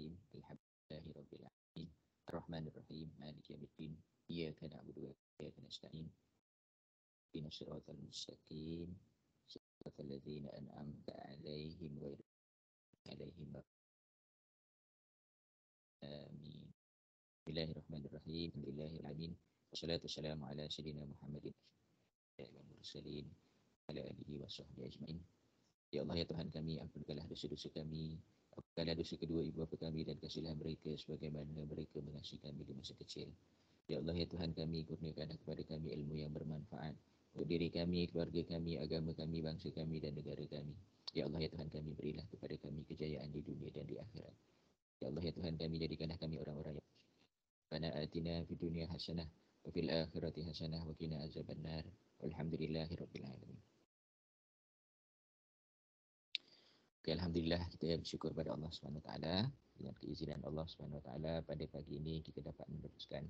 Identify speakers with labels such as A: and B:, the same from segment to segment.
A: Alhamdulillahi Rabbil Alamin. Ar-Rahmanir Rahim. Maliki yaumiddin. Iyyaka na'budu wa iyyaka nasta'in. Ihdinas siratal mustaqim. Siratal ladzina an'amta 'alaihim ghairil maghdubi 'alaihim. Amin. Bismillahirrahmanirrahim. Alhamdulillahil alamin. Wassalatu wassalamu ala sayyidina Muhammadin wa mursalin ala alihi wa sahbihi ajmain. Ya Allah, ya Tuhan kami, ampunkanlah dosa-dosa kami, ampunkanlah dosa kedua ibu bapa kami dan kasihilah mereka sebagaimana mereka mengasihi kami di masa kecil. Ya Allah, ya Tuhan kami, kurniakanlah kepada kami ilmu yang bermanfaat untuk diri kami, keluarga kami, agama kami, bangsa kami dan negara kami. Ya Allah, ya Tuhan kami, berilah kepada kami kejayaan di dunia dan di akhirat. Ya Allah, ya Tuhan kami, jadikanlah kami orang-orang yang Rabbana atina fid dunya hasanah wa fil akhirati hasanah wa qina azabannar. Walhamdulillahirabbil alamin. Okay, Alhamdulillah, kita bersyukur pada Allah SWT. Dengan keizinan Allah SWT, pada pagi ini kita dapat meneruskan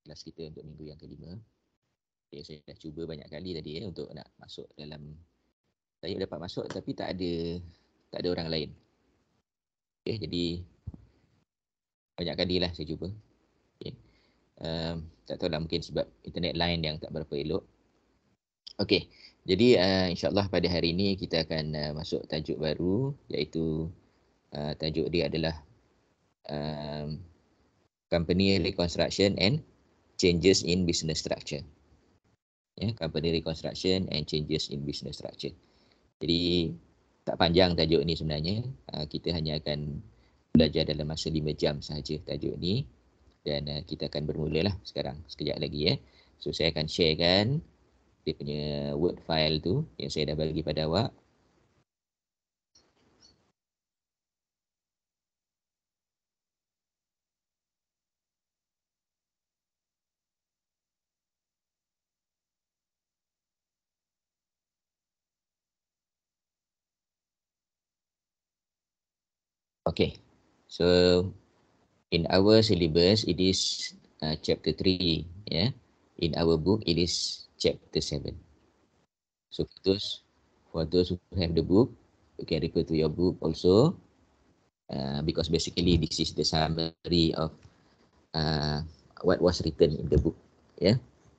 A: kelas kita untuk minggu yang kelima. Okay, saya dah cuba banyak kali tadi untuk nak masuk dalam, saya dapat masuk tapi tak ada orang lain. Okay, jadi banyak kali lah saya cuba. Okay. Tak tahu lah, mungkin sebab internet line yang tak berapa elok. Okey, jadi insyaAllah pada hari ini kita akan masuk tajuk baru, iaitu tajuk dia adalah Company Reconstruction and Changes in Business Structure. Company Reconstruction and Changes in Business Structure. Jadi tak panjang tajuk ni sebenarnya, kita hanya akan belajar dalam masa 5 jam sahaja tajuk ni. Dan kita akan bermulalah sekarang, sekejap lagi. So saya akan sharekan dia punya Word file tu yang saya dah bagi pada awak. Okay, so in our syllabus it is chapter 3. In our book it is chapter 7. So for those who have the book, you can refer to your book also, because basically this is the summary of what was written in the book.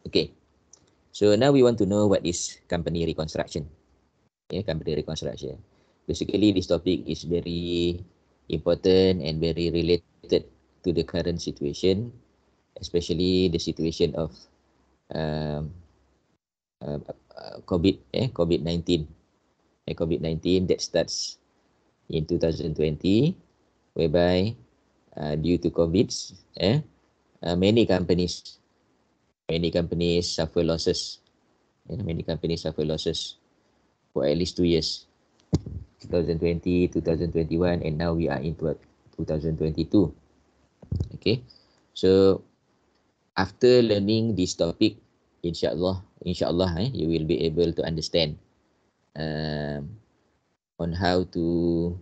A: Okay, so now we want to know what is company reconstruction. Company reconstruction. Basically this topic is very important and very related to the current situation, especially the situation of COVID-19. COVID-19 that starts in 2020, whereby due to COVID, many companies suffer losses. Many companies suffer losses for at least 2 years. 2020, 2021, and now we are into 2022. Okay, so after learning this topic, insyaAllah, you will be able to understand on how to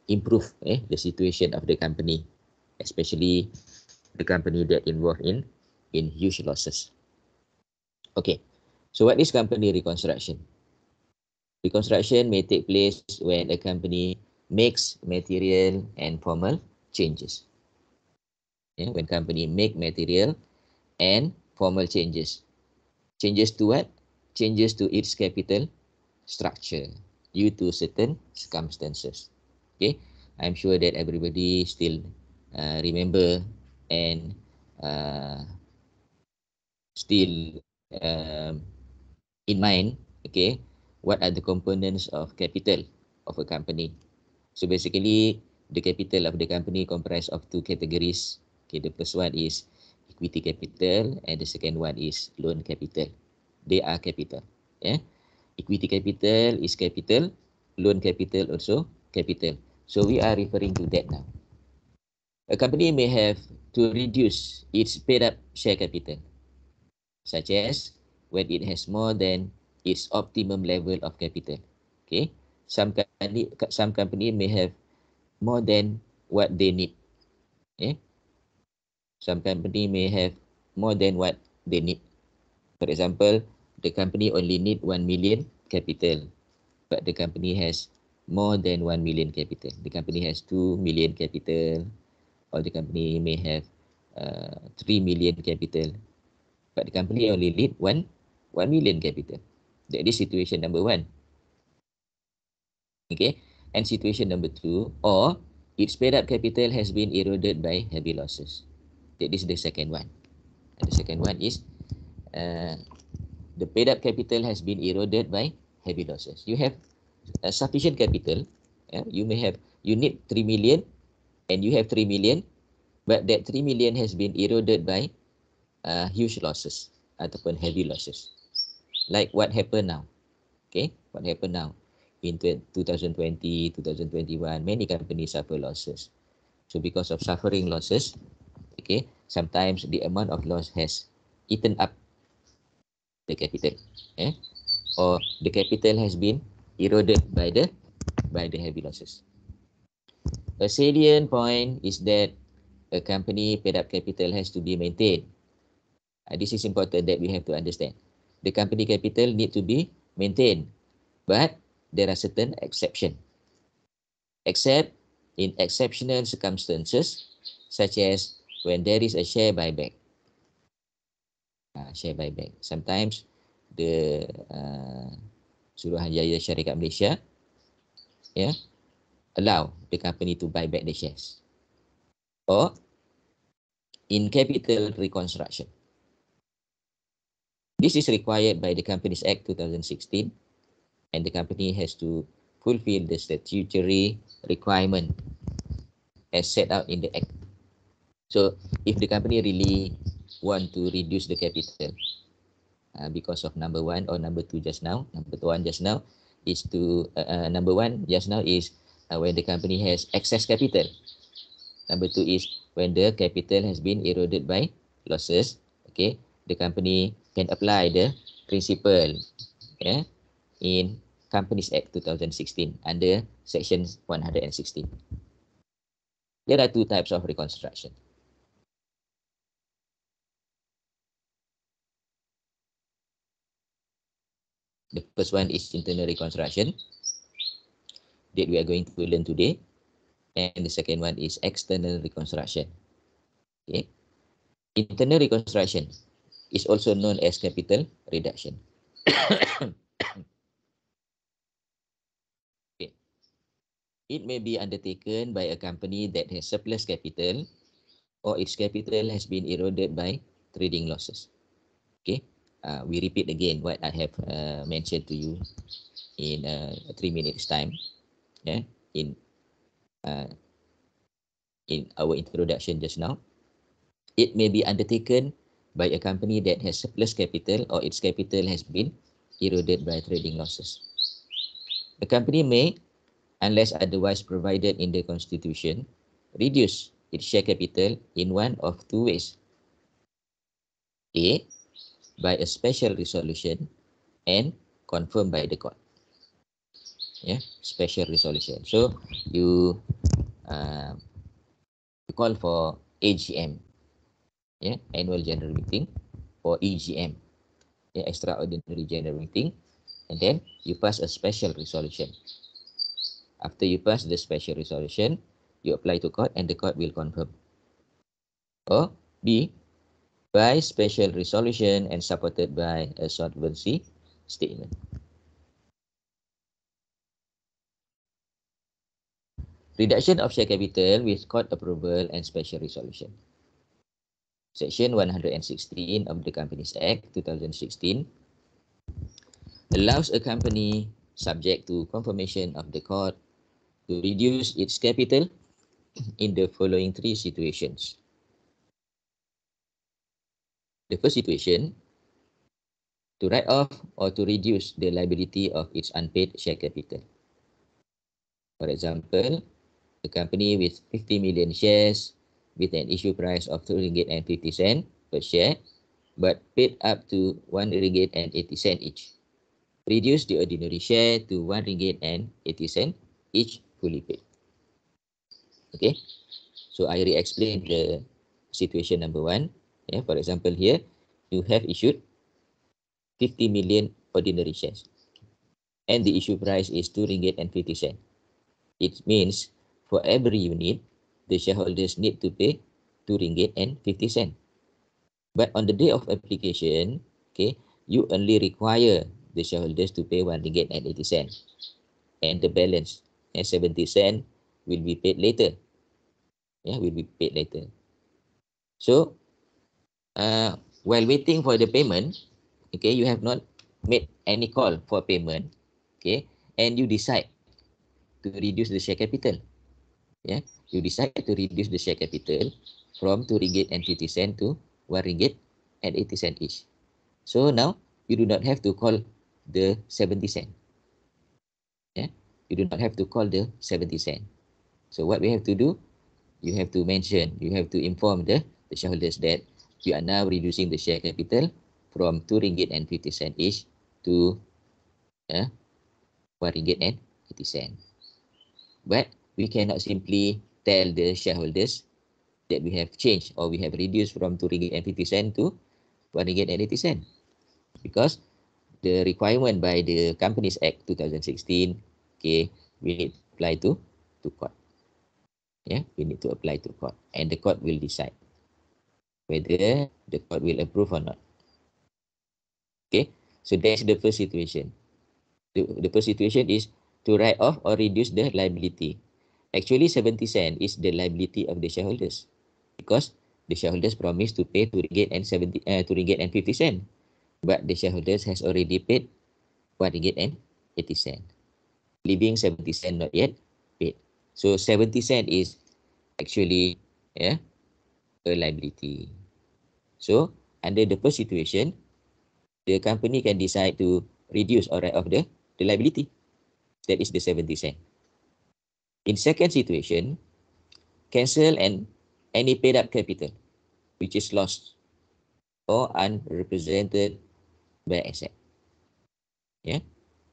A: improve the situation of the company, especially the company that involved in huge losses. Okay, so what is company reconstruction? Reconstruction may take place when a company makes material and formal changes. When company make material and formal changes. Changes to what? Changes to its capital structure due to certain circumstances. Okay, I'm sure that everybody still remember and still in mind, okay, what are the components of capital of a company. So basically, the capital of the company comprised of 2 categories. Okay, the first one is equity capital and the second one is loan capital. They are capital. Equity capital is capital, loan capital also capital. So we are referring to that now. A company may have to reduce its paid up share capital, such as when it has more than its optimum level of capital. Okay, some company may have more than what they need. Some company may have more than what they need. For example, the company only need 1 million capital, but the company has more than 1 million capital. The company has 2 million capital, or the company may have 3 million capital, but the company only need 1 million capital. That is situation number 1. Okay, and situation number 2, or its paid up capital has been eroded by heavy losses. That is the second one. And the second one is the paid up capital has been eroded by heavy losses. You have sufficient capital. You need 3 million and you have 3 million, but that 3 million has been eroded by huge losses ataupun heavy losses. Like what happened now. Okay, what happened now? In 2020, 2021, many companies suffer losses. So because of suffering losses, okay, sometimes the amount of loss has eaten up the capital, or the capital has been eroded by the heavy losses. A salient point is that a company paid up capital has to be maintained. This is important that we have to understand. The company capital need to be maintained, but there are certain exceptions. Except in exceptional circumstances, such as when there is a share buyback. Share buyback. Sometimes the Suruhanjaya Syarikat Malaysia allow the company to buy back the shares. Or in capital reconstruction. This is required by the Companies Act 2016, and the company has to fulfill the statutory requirement as set out in the Act. So if the company really want to reduce the capital because of number 1 or number 2 just now, number 1 just now is to number 1 just now is when the company has excess capital. Number 2 is when the capital has been eroded by losses. Okay, the company can apply the principle in Companies Act 2016 under Section 116. There are 2 types of reconstruction. The first one is internal reconstruction that we are going to learn today, and the second one is external reconstruction. Okay, internal reconstruction is also known as capital reduction. Okay. It may be undertaken by a company that has surplus capital or its capital has been eroded by trading losses. Okay, we repeat again what I have mentioned to you in 3 minutes time. In our introduction just now. It may be undertaken by a company that has surplus capital or its capital has been eroded by trading losses. The company may, unless otherwise provided in the Constitution, reduce its share capital in one of 2 ways. A, by a special resolution and confirmed by the court. Special resolution. So you call for AGM, annual general meeting, or EGM, extraordinary general meeting, and then you pass a special resolution. After you pass the special resolution, you apply to court and the court will confirm. Or B, by special resolution and supported by a solvency statement. Reduction of share capital with court approval and special resolution. Section 116 of the Companies Act 2016 allows a company subject to confirmation of the court to reduce its capital in the following 3 situations. The first situation, to write off or to reduce the liability of its unpaid share capital. For example, a company with 50 million shares with an issue price of RM2.50 per share, but paid up to RM1.80 each. Reduce the ordinary share to RM1.80 each, fully paid. Okay, so I re-explain the situation number 1. For example, here you have issued 50 million ordinary shares, and the issue price is RM2.50. It means for every unit, the shareholders need to pay RM2.50. But on the day of application, okay, you only require the shareholders to pay RM1.80. And the balance, 70 cents, will be paid later. Yeah, will be paid later. So, while waiting for the payment, okay, you have not made any call for payment, okay, and you decide to reduce the share capital. Yeah, you decide to reduce the share capital from RM2.50 to RM1.80 each. So now you do not have to call the 70 cent. Yeah, you do not have to call the 70 cent. So what we have to do, you have to mention, you have to inform the shareholders that you are now reducing the share capital from RM2.50 each to RM1.80. But we cannot simply tell the shareholders that we have changed or we have reduced from RM2.50 to RM1.80, because the requirement by the Companies Act 2016, okay, we need to apply to court. Yeah, we need to apply to court, and the court will decide whether the court will approve or not. Okay, so that's the first situation. The first situation is to write off or reduce the liability. Actually, 70 cent is the liability of the shareholders, because the shareholders promised to pay RM2.50, but the shareholders has already paid RM1.80, leaving 70 cent not yet paid. So 70 cent is actually a liability. So under the first situation, the company can decide to reduce or write off the liability. That is the 70 cent. In second situation, cancel any paid up capital which is lost or unrepresented by asset. Yeah,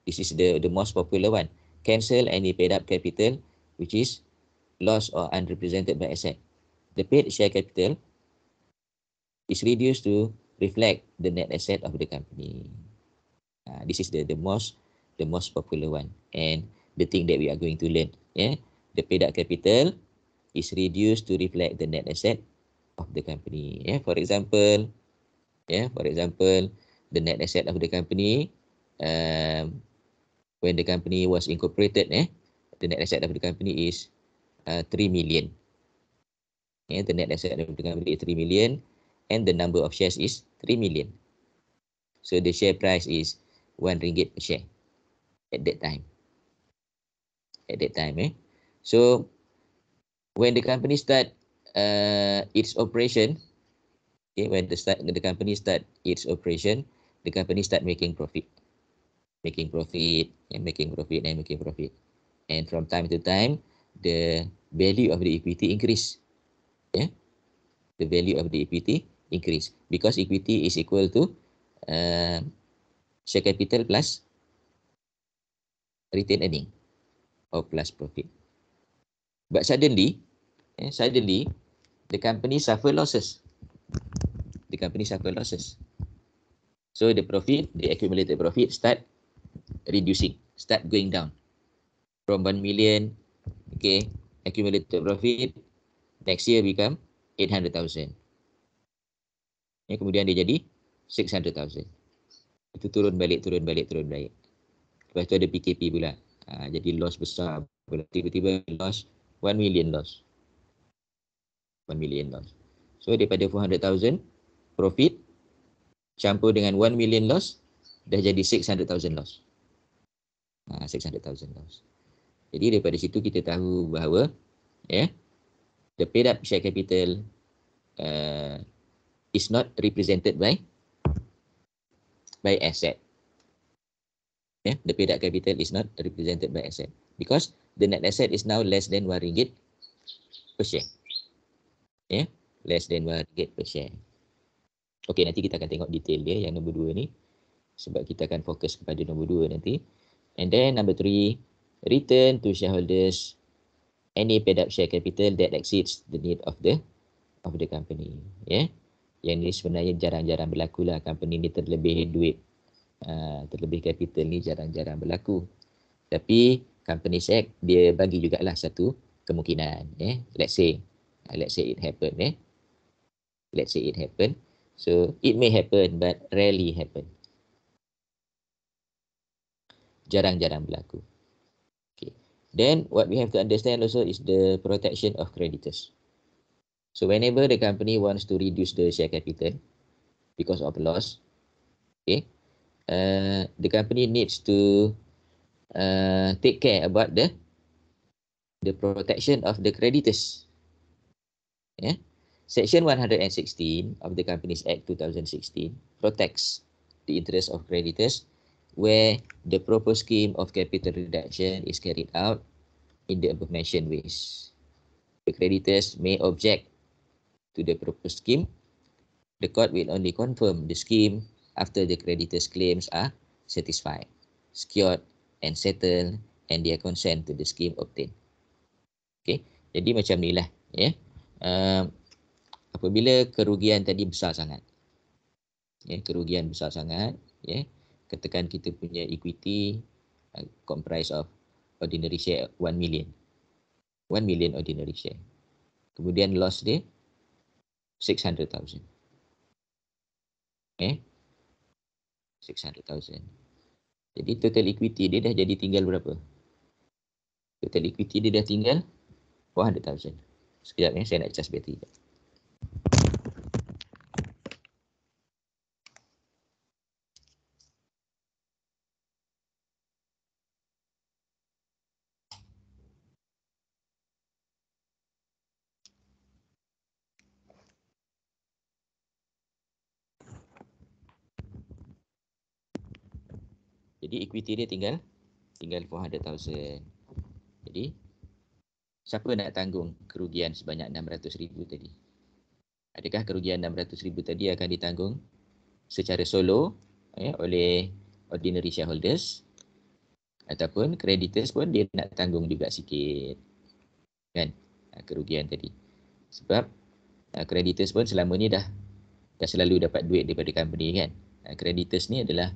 A: this is the most popular one. Cancel any paid up capital which is lost or unrepresented by asset. The paid share capital is reduced to reflect the net asset of the company. This is the most popular one, and the thing that we are going to learn. Yeah, the paid up capital is reduced to reflect the net asset of the company. Yeah, for example, the net asset of the company, when the company was incorporated, the net asset of the company is 3 million. Yeah, the net asset of the company is 3 million, and the number of shares is 3 million. So the share price is RM1 per share at that time. So when the company start its operation, okay, when the company start its operation, the company start making profit, and from time to time, the value of the equity increase. Yeah, the value of the equity increase, because equity is equal to share capital plus retained earning or plus profit. But suddenly, the company suffer losses. So the profit, the accumulated profit, start reducing, start going down from 1 million. Okay, accumulated profit next year become 800,000. Kemudian dia jadi 600,000. Itu turun balik. Lepas tu ada PKP pula. Jadi loss besar. Tiba-tiba loss 1 million loss. So daripada 400,000 profit campur dengan 1 million loss, dah jadi 600,000 loss. 600,000 loss. Jadi daripada situ kita tahu bahawa the paid up share capital is not represented by asset. The paid up capital is not represented by asset, because the net asset is now less than RM1 per share. Less than RM1 per share. Okey, nanti kita akan tengok detail dia yang nombor 2 ni, sebab kita akan fokus kepada nombor 2 nanti. And then number 3, return to shareholders any paid up share capital that exceeds the need of the company. Yang ni sebenarnya jarang-jarang berlaku lah. Company ni terlebih duit, terlebih capital ni jarang-jarang berlaku. Tapi Companies Act dia bagi jugalah satu kemungkinan. Let's say it happen. Let's say it happen. So it may happen but rarely happen. Jarang-jarang berlaku. Okay. Then what we have to understand also is the protection of creditors. So whenever the company wants to reduce the share capital because of loss, okay, the company needs to take care about the protection of the creditors. Yeah. Section 116 of the Companies Act 2016 protects the interest of creditors where the proposed scheme of capital reduction is carried out in the above mentioned ways. The creditors may object to the proposed scheme. The court will only confirm the scheme after the creditors' claims are satisfied, secured, and settled, and their consent to the scheme obtained. Okay, jadi macam ni lah. Apabila kerugian tadi besar sangat, kerugian besar sangat, katakan kita punya equity comprise of ordinary share 1 million ordinary share, kemudian loss dia 600,000. 600,000. Jadi total equity dia dah jadi tinggal berapa? Total equity dia dah tinggal 400,000. Sekejap saya nak charge bateri. Jadi equity dia tinggal 400,000. Jadi siapa nak tanggung kerugian sebanyak 600,000 tadi? Adakah kerugian 600,000 tadi akan ditanggung secara solo oleh ordinary shareholders, ataupun creditors pun dia nak tanggung juga sikit, kan, kerugian tadi. Sebab creditors pun selama ni dah selalu dapat duit daripada company, kan. Creditors ni adalah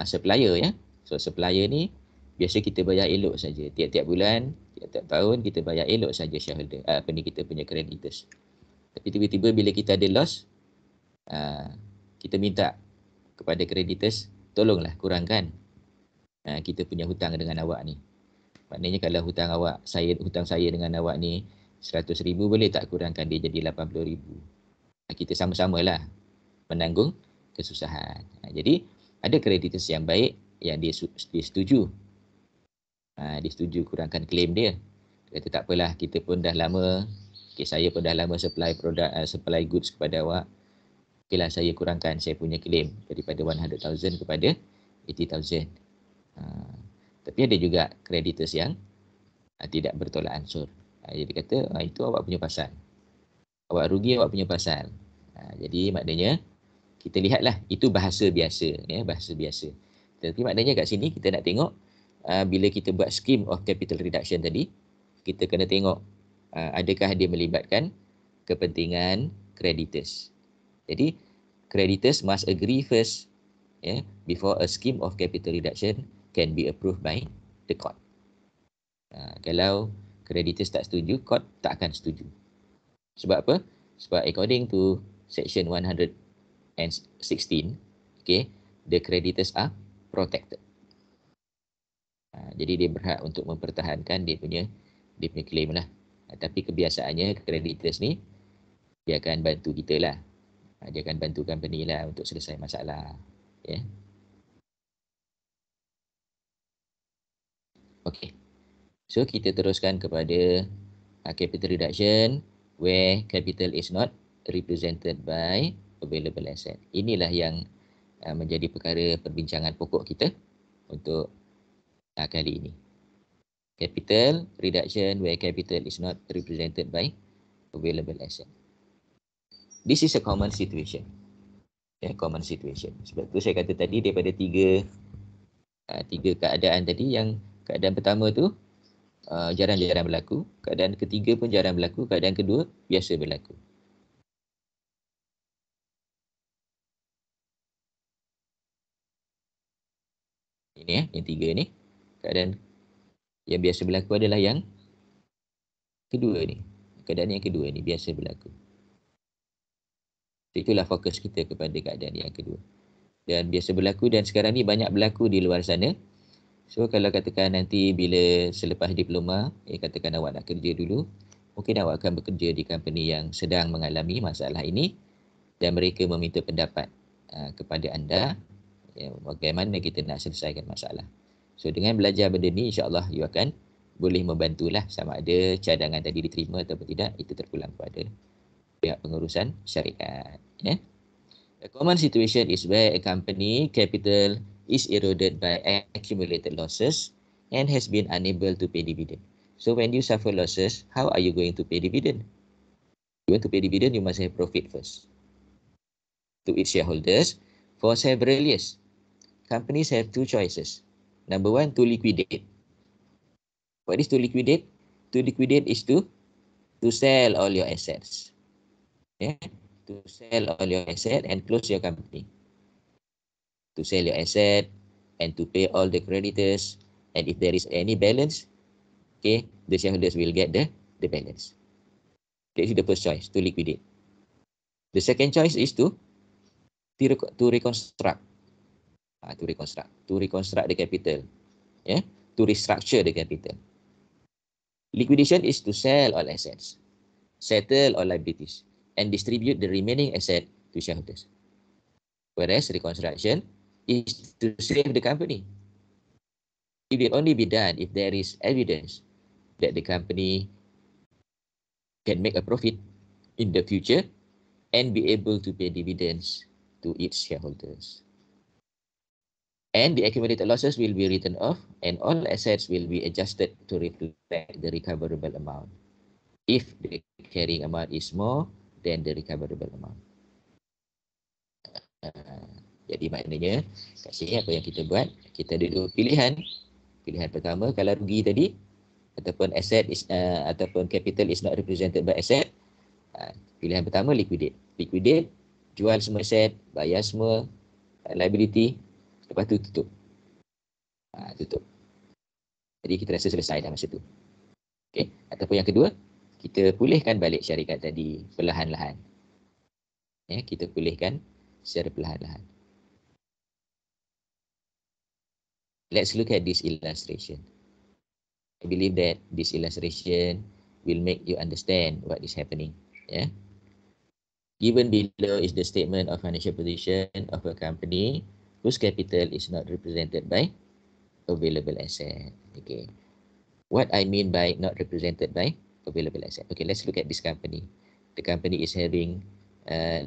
A: supplier, ya. So supplier ni biasa kita bayar elok saja. Tiap-tiap bulan, tiap-tiap tahun kita bayar elok saja shareholder, kita punya creditors. Tapi tiba-tiba bila kita ada loss, kita minta kepada creditors, tolonglah kurangkan kita punya hutang dengan awak ni. Maknanya kalau hutang saya dengan awak ni 100,000, boleh tak kurangkan dia jadi 80,000? Kita sama-samalah menanggung kesusahan. Jadi ada creditors yang baik yang dia setuju. Dia setuju kurangkan claim dia. Dia kata tak apalah, kita pun dah lama, saya pun dah lama supply produk, supply goods kepada awak. Okeylah, saya kurangkan saya punya claim daripada 100,000 kepada 80,000. Tapi ada juga creditors yang tidak bertolak ansur. Jadi dia kata itu awak punya pasal. Awak rugi, awak punya pasal. Jadi maknanya kita lihatlah, itu bahasa biasa, bahasa biasa. Tapi maknanya kat sini kita nak tengok bila kita buat scheme of capital reduction tadi, kita kena tengok adakah dia melibatkan kepentingan creditors. Jadi creditors must agree first, before a scheme of capital reduction can be approved by the court. Kalau creditors tak setuju, court tak akan setuju. Sebab apa? Sebab according to section 116, the creditors are protected. Jadi dia berhak untuk mempertahankan dia punya claim lah. Tapi kebiasaannya creditors ni dia akan bantu kita lah. Dia akan bantu company lah untuk selesai masalah. Okay. So kita teruskan kepada capital reduction where capital is not represented by available asset. Inilah yang menjadi perkara perbincangan pokok kita untuk kali ini. Capital reduction where capital is not represented by available asset. This is a common situation. Common situation. Sebab tu saya kata tadi daripada tiga keadaan tadi, yang keadaan pertama tu jarang-jarang berlaku, keadaan ketiga pun jarang berlaku, keadaan kedua biasa berlaku. Ini yang tiga ni, keadaan Yang biasa berlaku adalah yang kedua ni. Keadaan yang kedua ni biasa berlaku. Itulah fokus kita kepada keadaan yang kedua. Dan biasa berlaku dan sekarang ni banyak berlaku di luar sana. So kalau katakan nanti bila selepas diploma, katakan awak nak kerja dulu, mungkin awak akan bekerja di company yang sedang mengalami masalah ini dan mereka meminta pendapat kepada anda bagaimana kita nak selesaikan masalah. So dengan belajar benda ni, insyaAllah you akan boleh membantulah sama ada cadangan tadi diterima ataupun tidak, itu terpulang kepada pihak pengurusan syarikat. A common situation is where a company capital is eroded by accumulated losses and has been unable to pay dividend. So when you suffer losses, how are you going to pay dividend? You want to pay dividend, you must have profit first to its shareholders for several years. Companies have two choices. Number one, to liquidate. What is to liquidate? To liquidate is to sell all your assets. To sell all your asset and close your company. To sell your asset and to pay all the creditors, and if there is any balance, the shareholders will get the balance. That is the first choice, to liquidate. The second choice is to reconstruct. To reconstruct the capital. To restructure the capital. Liquidation is to sell all assets, settle all liabilities, and distribute the remaining asset to shareholders. Whereas reconstruction is to save the company. It will only be done if there is evidence that the company can make a profit in the future and be able to pay dividends to its shareholders. And the accumulated losses will be written off and all assets will be adjusted to reflect the recoverable amount if the carrying amount is more than the recoverable amount. Jadi maknanya kat sini apa yang kita buat, kita ada dua pilihan. Pilihan pertama, kalau rugi tadi ataupun asset is ataupun capital is not represented by asset, pilihan pertama liquidate. Liquidate, jual semua asset, bayar semua liability, lepas tu tutup. Tutup. Jadi kita rasa selesai dah masa tu. Okey, ataupun yang kedua, kita pulihkan balik syarikat tadi perlahan-lahan. Kita pulihkan secara perlahan-lahan. Let's look at this illustration. I believe that this illustration will make you understand what is happening. Given below is the statement of financial position of a company whose capital is not represented by available asset. Okay. What I mean by not represented by available asset. Okay, let's look at this company. The company is having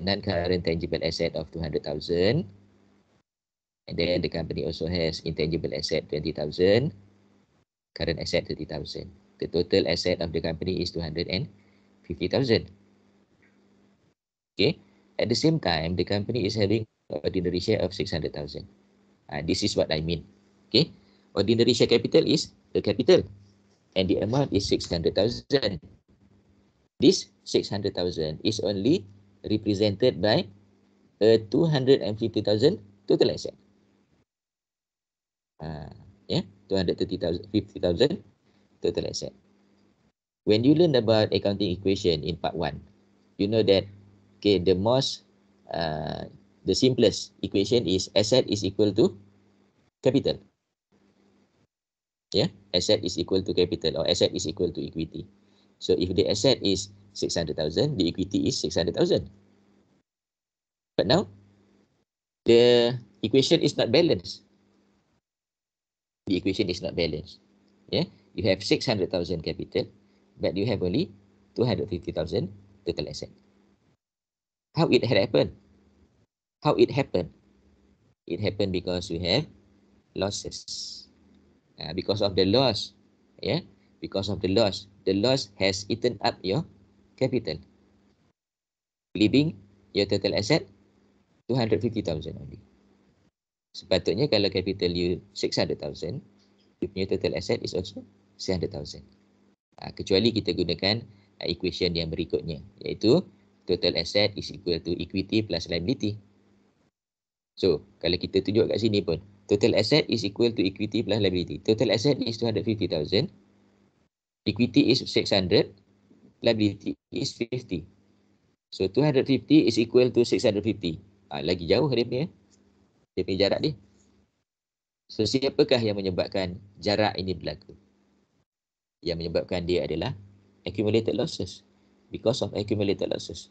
A: non-current tangible asset of 200,000. And then the company also has intangible asset 20,000, current asset 30,000. The total asset of the company is 250,000. Okay. At the same time, the company is having ordinary share of 600,000. This is what I mean. Okay. Ordinary share capital is the capital, and the amount is 600,000. This 600,000 is only represented by a 250,000 total asset. 250,000 total asset. When you learn about accounting equation in part 1, you know that the simplest equation is asset is equal to capital. Asset is equal to capital, or asset is equal to equity. So if the asset is 600,000, the equity is 600,000. But now the equation is not balanced. The equation is not balanced. You have 600,000 capital, but you have only 250,000 total asset. How it happened? It happened because you have losses. Because of the loss, because of the loss has eaten up your capital, leaving your total asset 250,000 only. Sepatutnya kalau capital you 600,000, you punya total asset is also 600,000. Kecuali kita gunakan equation yang berikutnya, iaitu total asset is equal to equity plus liability. So, kalau kita tunjuk kat sini pun, Total asset is equal to equity plus liability. Total asset is 250,000. Equity is 600. Liability is 50. So 250 is equal to 650. Lagi jauh dia punya jarak dia. So siapakah yang menyebabkan jarak ini berlaku? Yang menyebabkan dia adalah accumulated losses. Because of accumulated losses,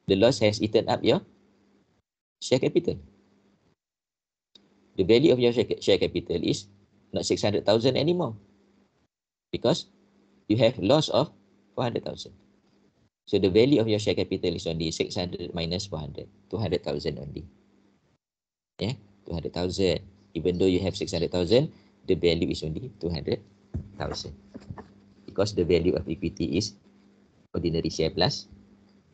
A: the loss has eaten up your share capital. The value of your share capital is not 600,000 anymore, because you have loss of 400,000. So the value of your share capital is only 600 minus 400, 200,000 only. Yeah, 200,000. Even though you have 600,000, the value is only 200,000. Because the value of equity is ordinary share plus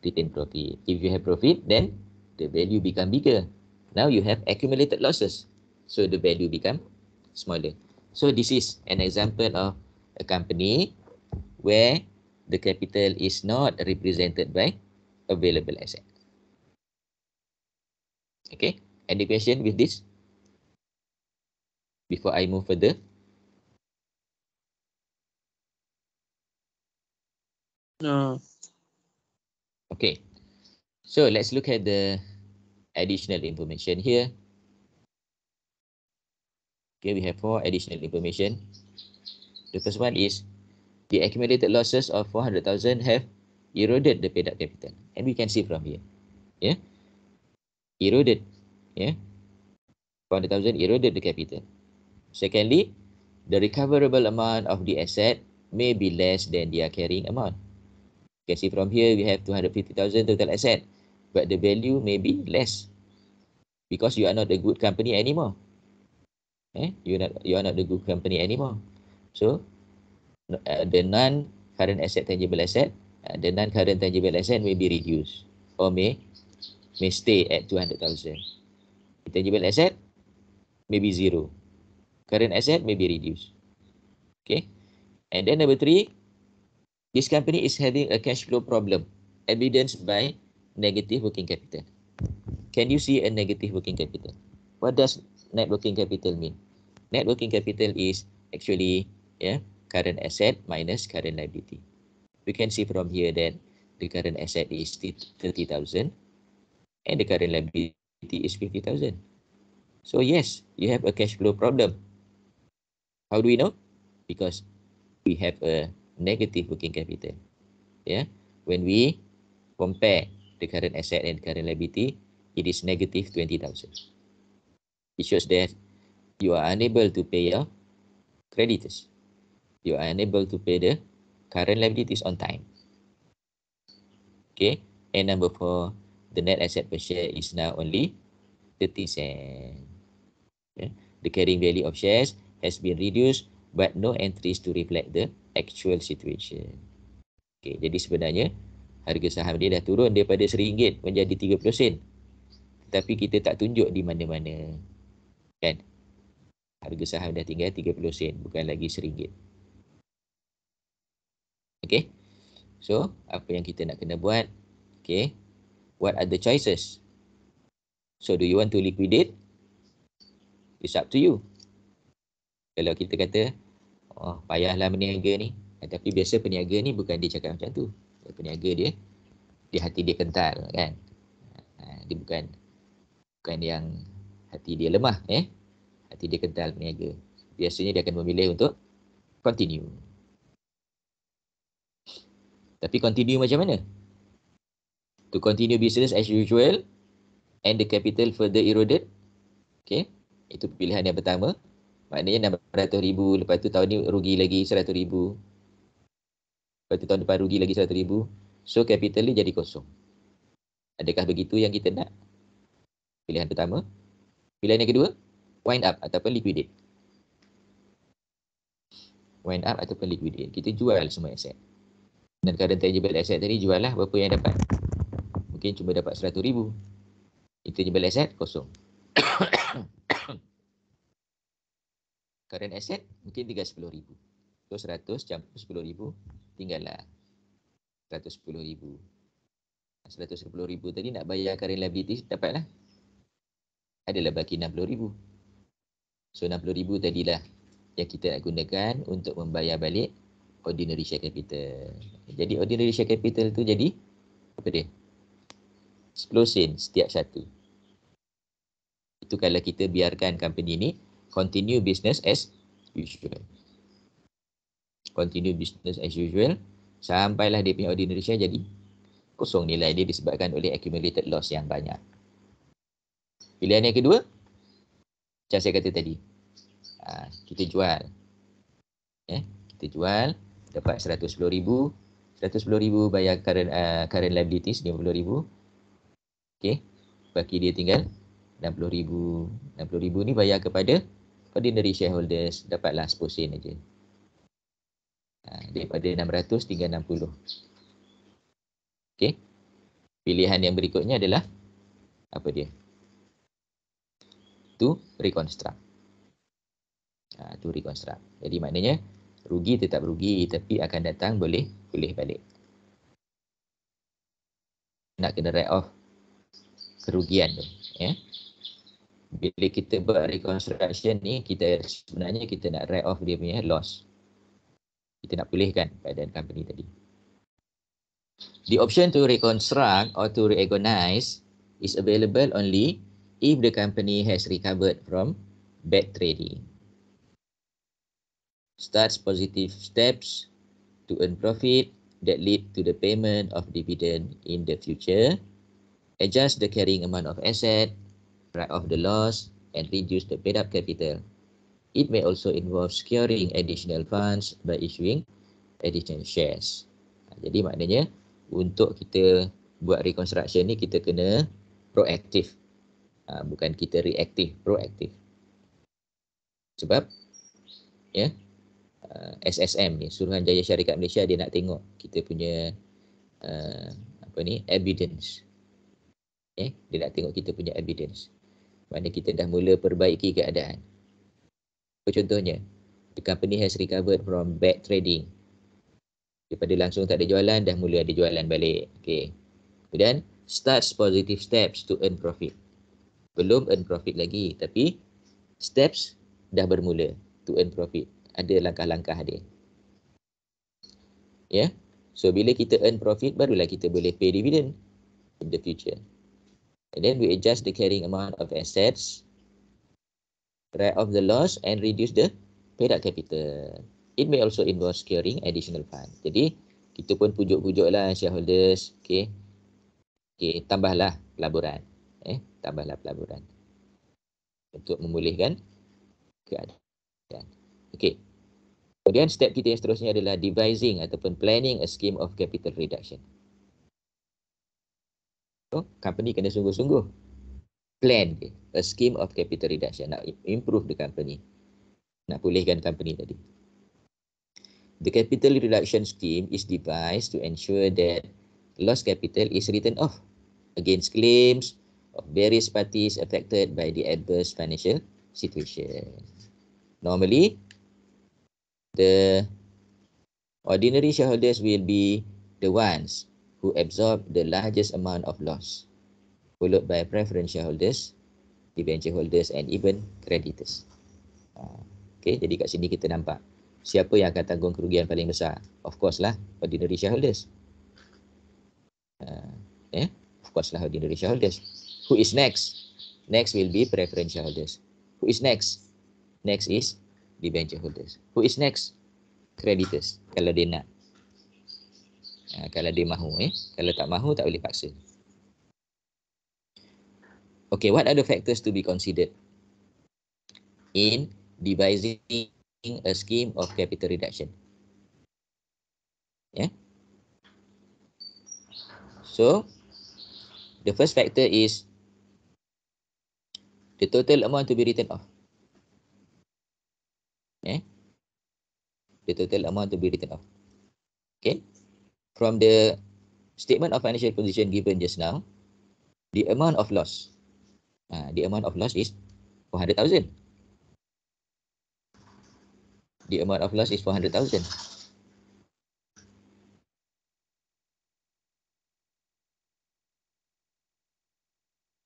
A: retained profit. If you have profit, then the value become bigger. Now you have accumulated losses, so the value become smaller. So this is an example of a company where the capital is not represented by available asset. Okay, any question with this before I move further?
B: No.
A: Okay, so let's look at the additional information here. Okay, we have 4 additional information. The first one is the accumulated losses of 400,000 have eroded the paid up capital, and we can see from here, yeah, eroded, yeah, 400,000 eroded the capital. Secondly, the recoverable amount of the asset may be less than their carrying amount. You can see from here we have 250,000 total asset, but the value may be less because you are not a good company anymore. You are not the good company anymore. So the non-current asset, tangible asset, the non-current tangible asset may be reduced or may stay at 200,000. Tangible asset may be 0. Current asset may be reduced. Okay. And then number 3, this company is having a cash flow problem evidenced by negative working capital. Can you see a negative working capital? What does net working capital mean? Net working capital is actually current asset minus current liability. We can see from here that the current asset is 30,000 and the current liability is 50,000. So yes, you have a cash flow problem. How do we know? Because we have a negative working capital. When we compare the current asset and current liability, it is negative 20,000. It shows that you are unable to pay your creditors. You are unable to pay the current liabilities on time. Okay, and number 4, the net asset per share is now only 30 cents. The carrying value of shares has been reduced, but no entries to reflect the actual situation. Okay, jadi sebenarnya harga saham dia dah turun daripada RM1 menjadi 30 sen. Tetapi kita tak tunjuk di mana-mana. Kan? Harga saham dah tinggal 30 sen, bukan lagi RM1. Okay. So, apa yang kita nak kena buat? Okay. What are the choices? So, do you want to liquidate? It's up to you. Kalau kita kata, oh, payahlah berniaga ni. Tapi biasa peniaga ni bukan dia cakap macam tu. Peniaga dia hati dia kental, kan? Dia bukan yang hati dia lemah, hati dia kental peniaga. Biasanya dia akan memilih untuk continue. Tapi continue macam mana? To continue business as usual and the capital further eroded. Okay, itu pilihan yang pertama. Maknanya 600,000, lepas tu tahun ni rugi lagi 100,000. Lepas tu tahun depan rugi lagi 100,000. So capital ni jadi kosong. Adakah begitu yang kita nak? Pilihan pertama. Pilihan yang kedua, wind up ataupun liquidate. Wind up ataupun liquidate. Kita jual semua aset. Dan current tangible asset tadi jual lah, berapa yang dapat? Mungkin cuma dapat 100,000. Intangible asset kosong. Current asset mungkin tinggal 10,000. So 100 campur 10,000, tinggallah 110,000. 110,000 tadi nak bayar current liability dapatlah. Adalah baki 60,000. So 60,000 tadilah yang kita nak gunakan untuk membayar balik ordinary share capital. Jadi ordinary share capital tu jadi apa dia? 10 sen setiap satu. Itu kalau kita biarkan company ni continue business as usual. Continue business as usual sampailah dia punya ordinary share jadi kosong nilai dia disebabkan oleh accumulated loss yang banyak. Pilihan yang kedua, macam saya kata tadi, kita jual. Kita jual, dapat 110,000. 110,000 bayar current liabilities 50,000. Okey, baki dia tinggal 60,000. 60,000 ni bayar kepada ordinary shareholders, dapatlah 10 sen aja. Daripada 600 tinggal 60. Okey. Pilihan yang berikutnya adalah apa dia? To reconstruct. To reconstruct. Jadi maknanya rugi tetap rugi tapi akan datang boleh balik. Nak kena write off kerugian tu, ya. Bila kita buat reconstruction ni, sebenarnya kita nak write off dia punya loss. Kita nak pulihkan keadaan company tadi. The option to reconstruct or to reorganize is available only if the company has recovered from bad trading, starts positive steps to earn profit that lead to the payment of dividend in the future, adjust the carrying amount of asset, write off the loss, and reduce the paid up capital. It may also involve securing additional funds by issuing additional shares. Jadi maknanya untuk kita buat reconstruction ni kita kena proaktif. Bukan kita reaktif, proaktif. Sebab ya, SSM ni, Suruhanjaya Syarikat Malaysia, dia nak tengok kita punya evidence. Dia nak tengok kita punya evidence. Mana kita dah mula perbaiki keadaan. Contohnya, the company has recovered from bad trading. Daripada langsung tak ada jualan, dah mula ada jualan balik. Okay. Kemudian, starts positive steps to earn profit. Belum earn profit lagi, tapi steps dah bermula to earn profit. Ada langkah-langkah dia. Ya. So, bila kita earn profit, barulah kita boleh pay dividend in the future. And then we adjust the carrying amount of assets, write off the loss, and reduce the paid up capital. It may also involve securing additional fund. Jadi, kita pun pujuk-pujuklah shareholders. Okay, tambahlah pelaburan. Tambahlah pelaburan. Untuk memulihkan keadaan. Okay. Kemudian step kita yang seterusnya adalah devising ataupun planning a scheme of capital reduction. So, company kena sungguh-sungguh plan a scheme of capital reduction. Nak improve the company. Nak pulihkan company tadi. The capital reduction scheme is devised to ensure that lost capital is written off against claims of various parties affected by the adverse financial situation. Normally, the ordinary shareholders will be the ones who absorb the largest amount of loss, followed by preference shareholders, debenture holders, and even creditors. Okay, jadi kat sini kita nampak siapa yang akan tanggung kerugian paling besar? Of course lah, ordinary shareholders. Of course lah, ordinary shareholders. Who is next? Next will be preference shareholders. Who is next? Next is debenture holders. Who is next? Creditors, kalau dia nak. Kalau dia mahu. Kalau tak mahu, tak boleh paksa. Okay, what are the factors to be considered in devising a scheme of capital reduction? So, the first factor is the total amount to be written off. The total amount to be written off. Okay. From the statement of financial position given just now, the amount of loss. The amount of loss is 400,000. The amount of loss is 400,000.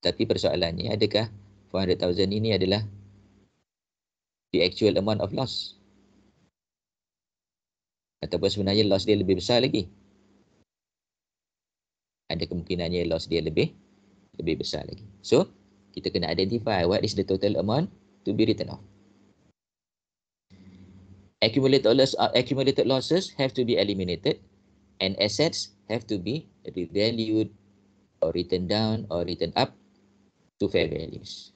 A: Tapi persoalannya, adakah 400,000 ini adalah the actual amount of loss. Ataupun sebenarnya loss dia lebih besar lagi. Ada kemungkinannya loss dia lebih besar lagi. So, kita kena identify what is the total amount to be written off. Accumulated losses have to be eliminated and assets have to be revalued or written down or written up to fair values.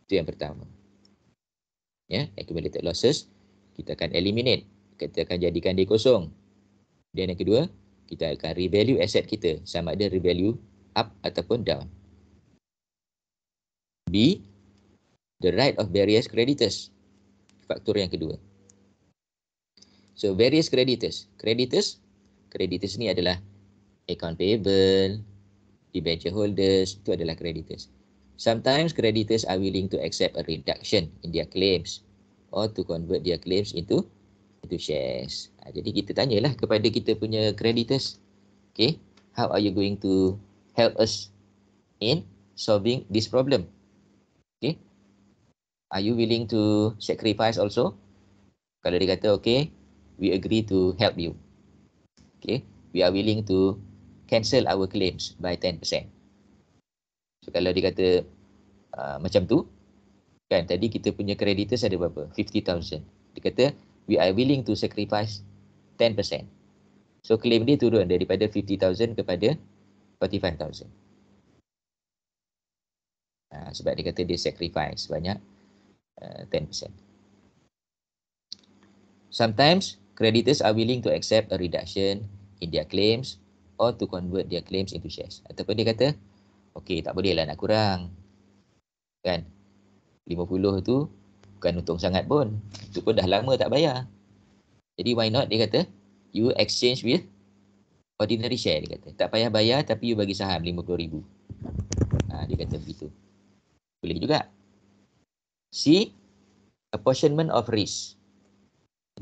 A: Itu yang pertama. Ya, accumulated losses kita akan eliminate, kita akan jadikan dia kosong. Dan yang kedua, kita akan revalue aset kita, sama ada revalue up ataupun down. B, the right of various creditors. Faktor yang kedua. So various creditors. Creditors ni adalah account payable, debenture holders, itu adalah creditors. Sometimes creditors are willing to accept a reduction in their claims or to convert their claims into shares. Jadi kita tanyalah kepada kita punya creditors, okay, how are you going to help us in solving this problem? Okay, are you willing to sacrifice also? Kalau dia kata okay, we agree to help you. Okay, we are willing to cancel our claims by 10%. So kalau dia kata macam tu, kan tadi kita punya creditors ada berapa? 50,000. Dia kata we are willing to sacrifice 10%. So claim dia turun daripada 50,000 kepada 45,000. Sebab dia kata dia sacrifice banyak 10%. Sometimes creditors are willing to accept a reduction in their claims or to convert their claims into shares. Ataupun dia kata, okay, tak boleh lah nak kurang. Kan? 50 tu bukan untung sangat pun. Itu pun dah lama tak bayar. Jadi why not, dia kata, you exchange with ordinary share, dia kata. Tak payah bayar tapi you bagi saham 50,000. Dia kata begitu. Boleh juga. C, apportionment of risk.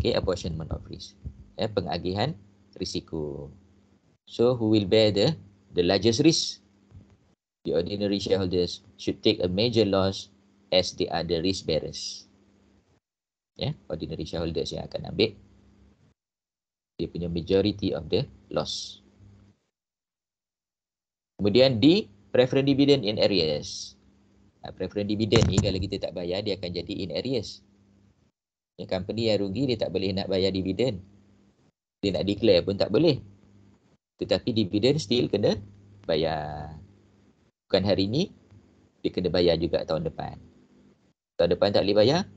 A: Okay, apportionment of risk. Pengagihan risiko. So who will bear the largest risk? The ordinary shareholders should take a major loss as they are the risk bearers. Ordinary shareholders yang akan ambil dia punya majority of the loss. Kemudian D, preferred dividend in arrears. Preferred dividend ni kalau kita tak bayar, dia akan jadi in arrears. Company yang rugi, dia tak boleh nak bayar dividen. Dia nak declare pun tak boleh. Tetapi dividen still kena bayar. Bukan hari ni, dia kena bayar juga tahun depan. Tahun depan tak boleh bayar,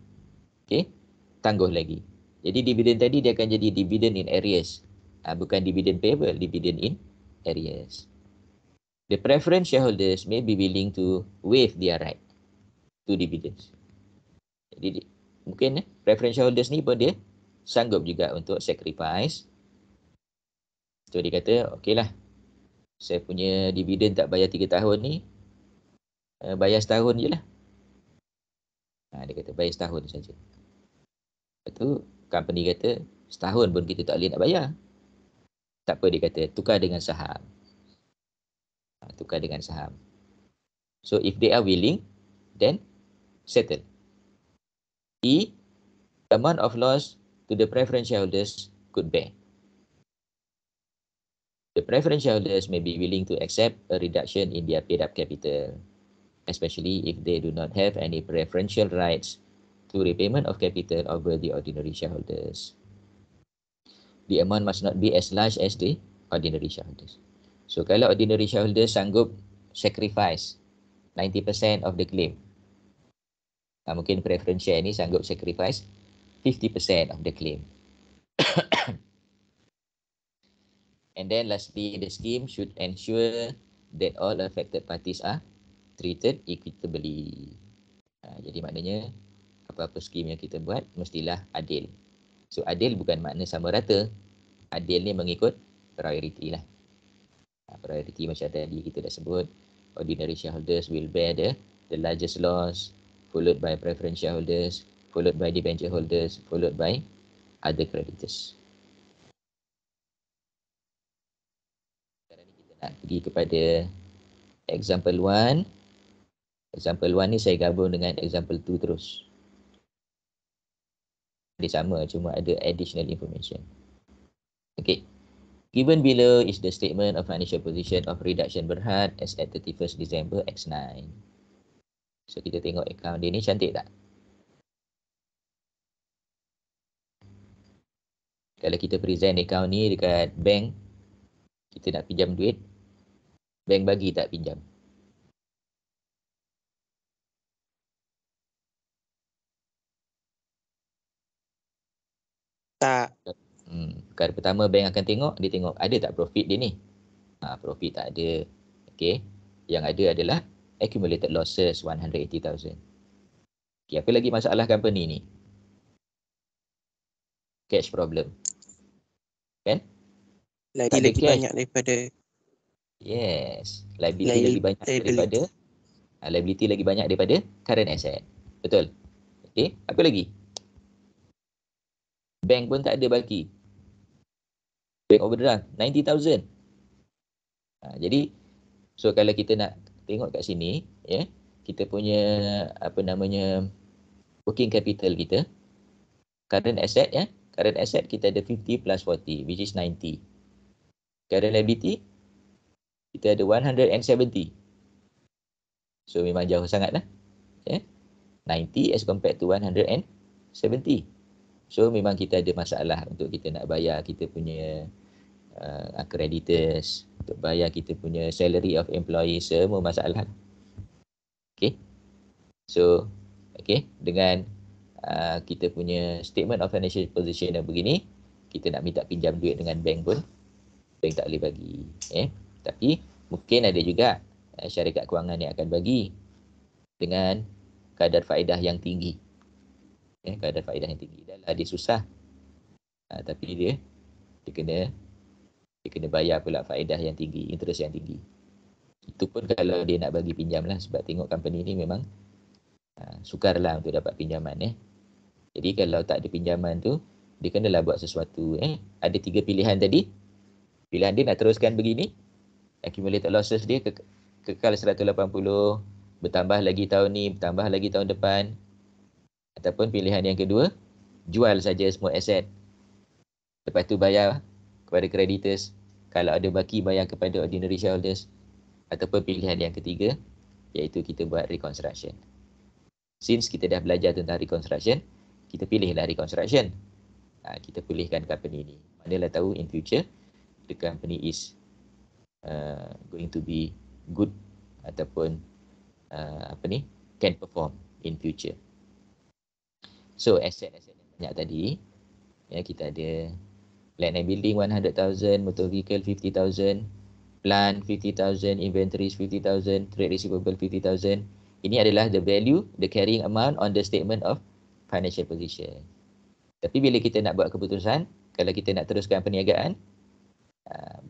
A: okay, tangguh lagi. Jadi dividen tadi dia akan jadi dividen in arrears. Bukan dividen payable, dividen in arrears. The preference shareholders may be willing to waive their right to dividends. Jadi mungkin preference shareholders ni pun dia sanggup juga untuk sacrifice. So dia kata, okey lah, saya punya dividen tak bayar 3 tahun ni, bayar setahun je lah. Dia kata bayar setahun saja. Lepas tu company kata setahun pun kita tak boleh nak bayar. Tak apa, dia kata tukar dengan saham. Tukar dengan saham. So if they are willing, then settle. E, amount of loss to the preference shareholders could bear. The preference shareholders may be willing to accept a reduction in their paid-up capital, especially if they do not have any preferential rights to repayment of capital over the ordinary shareholders. The amount must not be as large as the ordinary shareholders. So kalau ordinary shareholders sanggup sacrifice 90% of the claim, mungkin preference share ni sanggup sacrifice 50% of the claim. And then lastly, the scheme should ensure that all affected parties are treated equitably. Jadi maknanya apa-apa scheme yang kita buat mestilah adil. So adil bukan makna sama rata. Adil ni mengikut priority lah. Priority macam tadi kita dah sebut, ordinary shareholders will bear the largest loss, followed by preference shareholders, followed by debenture holders, followed by other creditors. Sekarang ni kita nak pergi kepada example 1. Example 1 ni saya gabung dengan example 2 terus. dia sama, cuma ada additional information. Okay. Given below is the statement of financial position of reduction Berhad as at 31st December X9. So kita tengok account dia ni cantik tak? Kalau kita present account ni dekat bank, kita nak pinjam duit, bank bagi tak pinjam?
B: Tak.
A: Perkara pertama bank akan tengok, dia tengok ada tak profit dia ni. Profit tak ada. Okay. Yang ada adalah accumulated losses 180,000. Okay, apa lagi masalah company ni? Cash problem. Kan?
B: Lagi banyak daripada
A: yes, liability lagi banyak daripada liability lagi banyak daripada current asset. Betul. Okey, apa lagi? Bank pun tak ada baki. Bank overdraft 90,000. Jadi so kalau kita nak tengok kat sini, ya, kita punya apa namanya working capital kita, current asset, ya, current asset kita ada 50 plus 40 which is 90. Current liability kita ada 170. So memang jauh sangat lah. Yeah. 90 as compared to 170. So memang kita ada masalah untuk kita nak bayar kita punya creditors, untuk bayar kita punya salary of employees, semua masalah. Okay. So, okay, dengan kita punya statement of financial position yang begini, kita nak minta pinjam duit dengan bank pun, bank tak boleh bagi. Tapi mungkin ada juga syarikat kewangan yang akan bagi dengan kadar faedah yang tinggi. Kadar faedah yang tinggi. Dah lah dia susah. Tapi dia kena bayar pula faedah yang tinggi, interest yang tinggi. Itu pun kalau dia nak bagi pinjam lah, sebab tengok company ni memang sukar lah untuk dapat pinjaman. Jadi kalau tak ada pinjaman tu, dia kenalah buat sesuatu. Ada 3 pilihan tadi. Pilihan dia nak teruskan begini, accumulated losses dia kekal 180, bertambah lagi tahun ni, bertambah lagi tahun depan. Ataupun pilihan yang kedua, jual saja semua aset. Lepas tu bayar kepada creditors. Kalau ada baki, bayar kepada ordinary shareholders. Ataupun pilihan yang ketiga, iaitu kita buat reconstruction. Since kita dah belajar tentang reconstruction, kita pilihlah reconstruction. Kita pulihkan company ni. Manalah tahu in future, the company is going to be good ataupun can perform in future. So aset-aset yang banyak tadi, ya, kita ada land and building 100,000, motor vehicle 50,000, plant 50,000, inventories 50,000, trade receivable 50,000. Ini adalah the value, the carrying amount on the statement of financial position. Tapi bila kita nak buat keputusan, kalau kita nak teruskan perniagaan,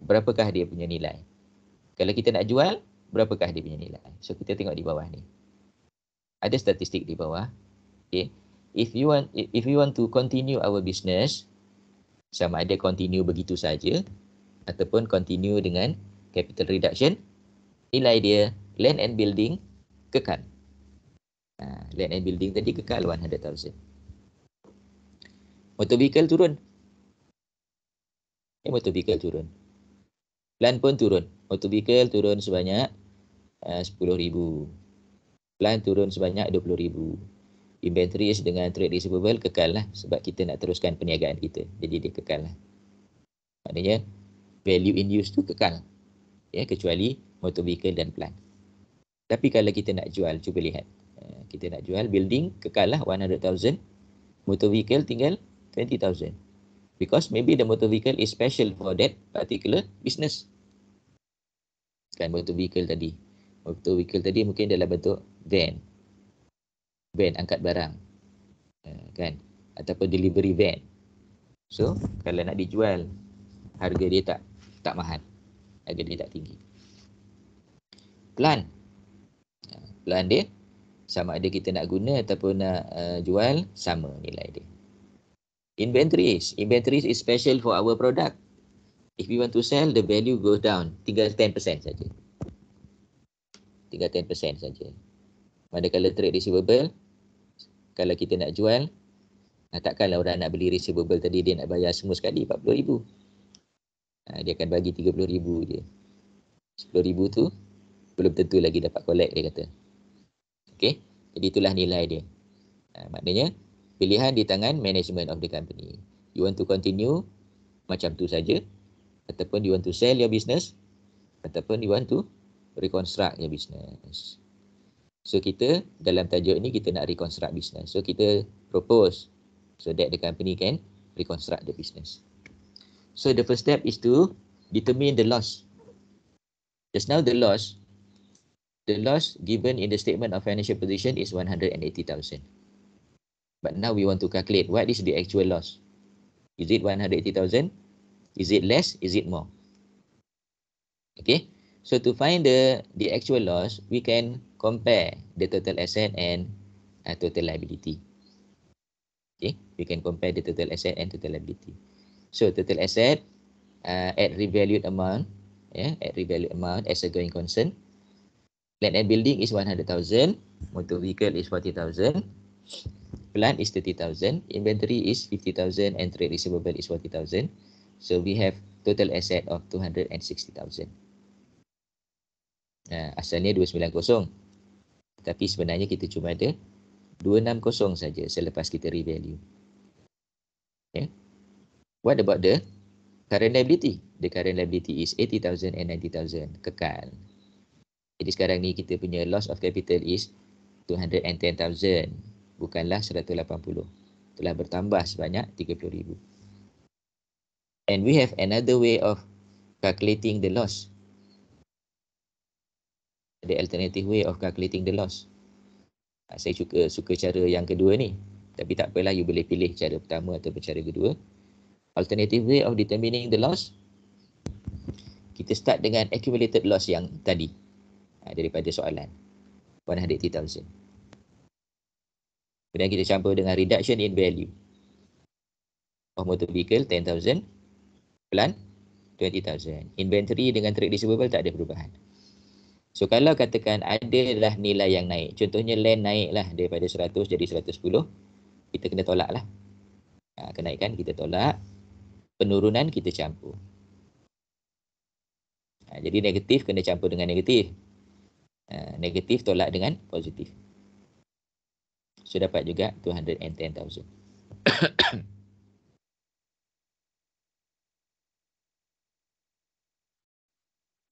A: berapakah dia punya nilai? Kalau kita nak jual, berapakah dia punya nilai? So kita tengok di bawah ni. Ada statistik di bawah. Okay. If you want to continue our business, sama ada continue begitu saja ataupun continue dengan capital reduction, nilai dia land and building kekal. Land and building tadi kekal 100,000. Motor vehicle turun. Motor vehicle turun. Plant pun turun. Motor vehicle turun sebanyak 10,000. Plant turun sebanyak 20,000. Inventories dengan trade receivable kekal lah, sebab kita nak teruskan perniagaan kita. Jadi dia kekal lah. Maknanya value in use tu kekal. Ya, kecuali motor vehicle dan plant. Tapi kalau kita nak jual, cuba lihat. Kita nak jual, building kekal lah 100,000. Motor vehicle tinggal 20,000. Because maybe the motor vehicle is special for that particular business. Kan motor vehicle tadi. Motor vehicle tadi mungkin dalam bentuk van. Van angkat barang. Kan? Ataupun delivery van. So, kalau nak dijual, harga dia tak mahal. Harga dia tak tinggi. Plant. Plant dia, sama ada kita nak guna ataupun nak jual, sama nilai dia. Inventories. Inventories is special for our product. If we want to sell, the value goes down. Tinggal 10% saja. Tinggal 10% saja. Manakala trade receivable, kalau kita nak jual, Takkanlah orang nak beli receivable tadi dia nak bayar semua sekali 40,000. Dia akan bagi 30,000 je. 10,000 tu belum tentu lagi dapat collect, dia kata. Okey, jadi itulah nilai dia. Maknanya pilihan di tangan management of the company. You want to continue macam tu saja, ataupun you want to sell your business, ataupun you want to reconstruct your business. So kita dalam tajuk ni kita nak reconstruct business. So kita propose so that the company can reconstruct the business. So the first step is to determine the loss. Just now the loss given in the statement of financial position is 180,000. But now we want to calculate what is the actual loss. Is it 180,000? Is it less? Is it more? Okay. So to find the actual loss, we can compare the total asset and total liability. Okay. We can compare the total asset and total liability. So total asset at revalued amount, at revalued amount as a going concern. Land and building is 100,000. Motor vehicle is 40,000. Plant is 30,000. Inventory is 50,000 and trade receivable is 40,000. So we have total asset of 260,000. Asalnya 290. Tapi sebenarnya kita cuma ada 260 saja selepas kita revalue. Okay. What about the current liability? The current liability is 80,000 and 90,000. Kekal. Jadi sekarang ni kita punya loss of capital is 210,000. Bukanlah 180. Telah bertambah sebanyak 30,000. And we have another way of calculating the loss. The alternative way of calculating the loss. Saya suka cara yang kedua ni. Tapi tak apalah, you boleh pilih cara pertama atau cara kedua. Alternative way of determining the loss. Kita start dengan accumulated loss yang tadi. Daripada soalan. 180,000. Kemudian kita campur dengan reduction in value. Of motor vehicle 10,000. Plant 20,000. Inventory dengan trade receivable tak ada perubahan. So kalau katakan adalah nilai yang naik, contohnya land naiklah daripada 100 jadi 110, kita kena tolak lah. Kenaikan kita tolak, penurunan kita campur. Jadi negatif kena campur dengan negatif. Negatif tolak dengan positif. So dapat juga 210,000.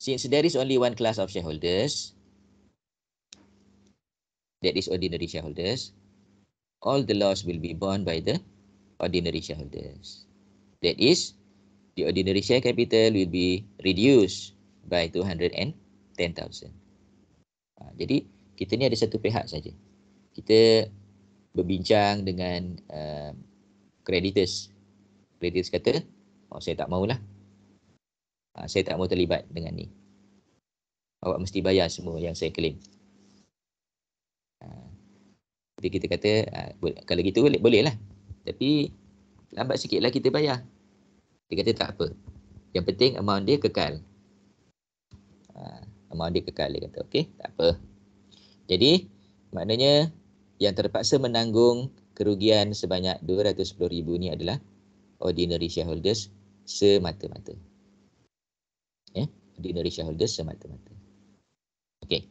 A: Since there is only one class of shareholders, that is ordinary shareholders, all the loss will be borne by the ordinary shareholders. That is, the ordinary share capital will be reduced by 210,000. Jadi, kita ni ada satu pihak saja. Kita berbincang dengan creditors. Creditors kata, saya tak maulah. Saya tak mau terlibat dengan ni. Awak mesti bayar semua yang saya claim. Jadi kita kata, kalau gitu boleh lah. Tapi lambat sikit lah kita bayar. Dia kata tak apa. Yang penting amount dia kekal. Amount dia kekal, dia kata. Okey, tak apa. Jadi, maknanya yang terpaksa menanggung kerugian sebanyak 210,000 ni adalah ordinary shareholders semata-mata. Ordinary shareholders semata-mata. Okay.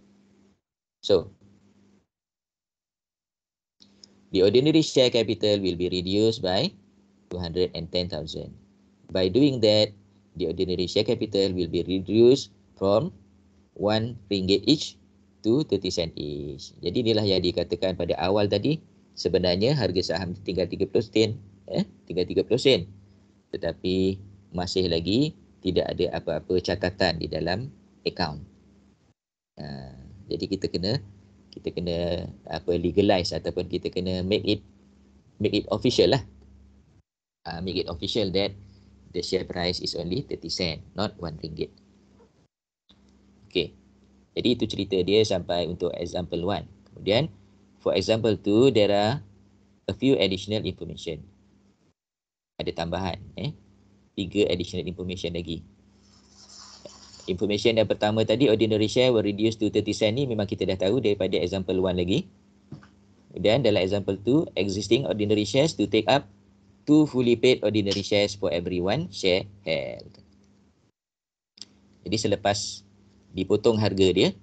A: So, the ordinary share capital will be reduced by 210,000. By doing that, the ordinary share capital will be reduced from 1 ringgit each to 30 sen each. Jadi inilah yang dikatakan pada awal tadi, sebenarnya harga saham tinggal 30 sen, tinggal 30 sen. Tetapi masih lagi tidak ada apa-apa catatan di dalam akaun. Jadi kita kena legalize ataupun kita kena make it official lah. Make it official that the share price is only 30 sen, not 1 ringgit. Okay. Jadi itu cerita dia sampai untuk example 1. Kemudian for example 2 there are a few additional information. Ada tambahan 3 additional information lagi. Information yang pertama tadi, ordinary share will reduce to 30 sen ni memang kita dah tahu daripada example 1 lagi. Kemudian dalam example 2, existing ordinary shares to take up 2 fully paid ordinary shares for every 1 share held. Jadi selepas dipotong harga dia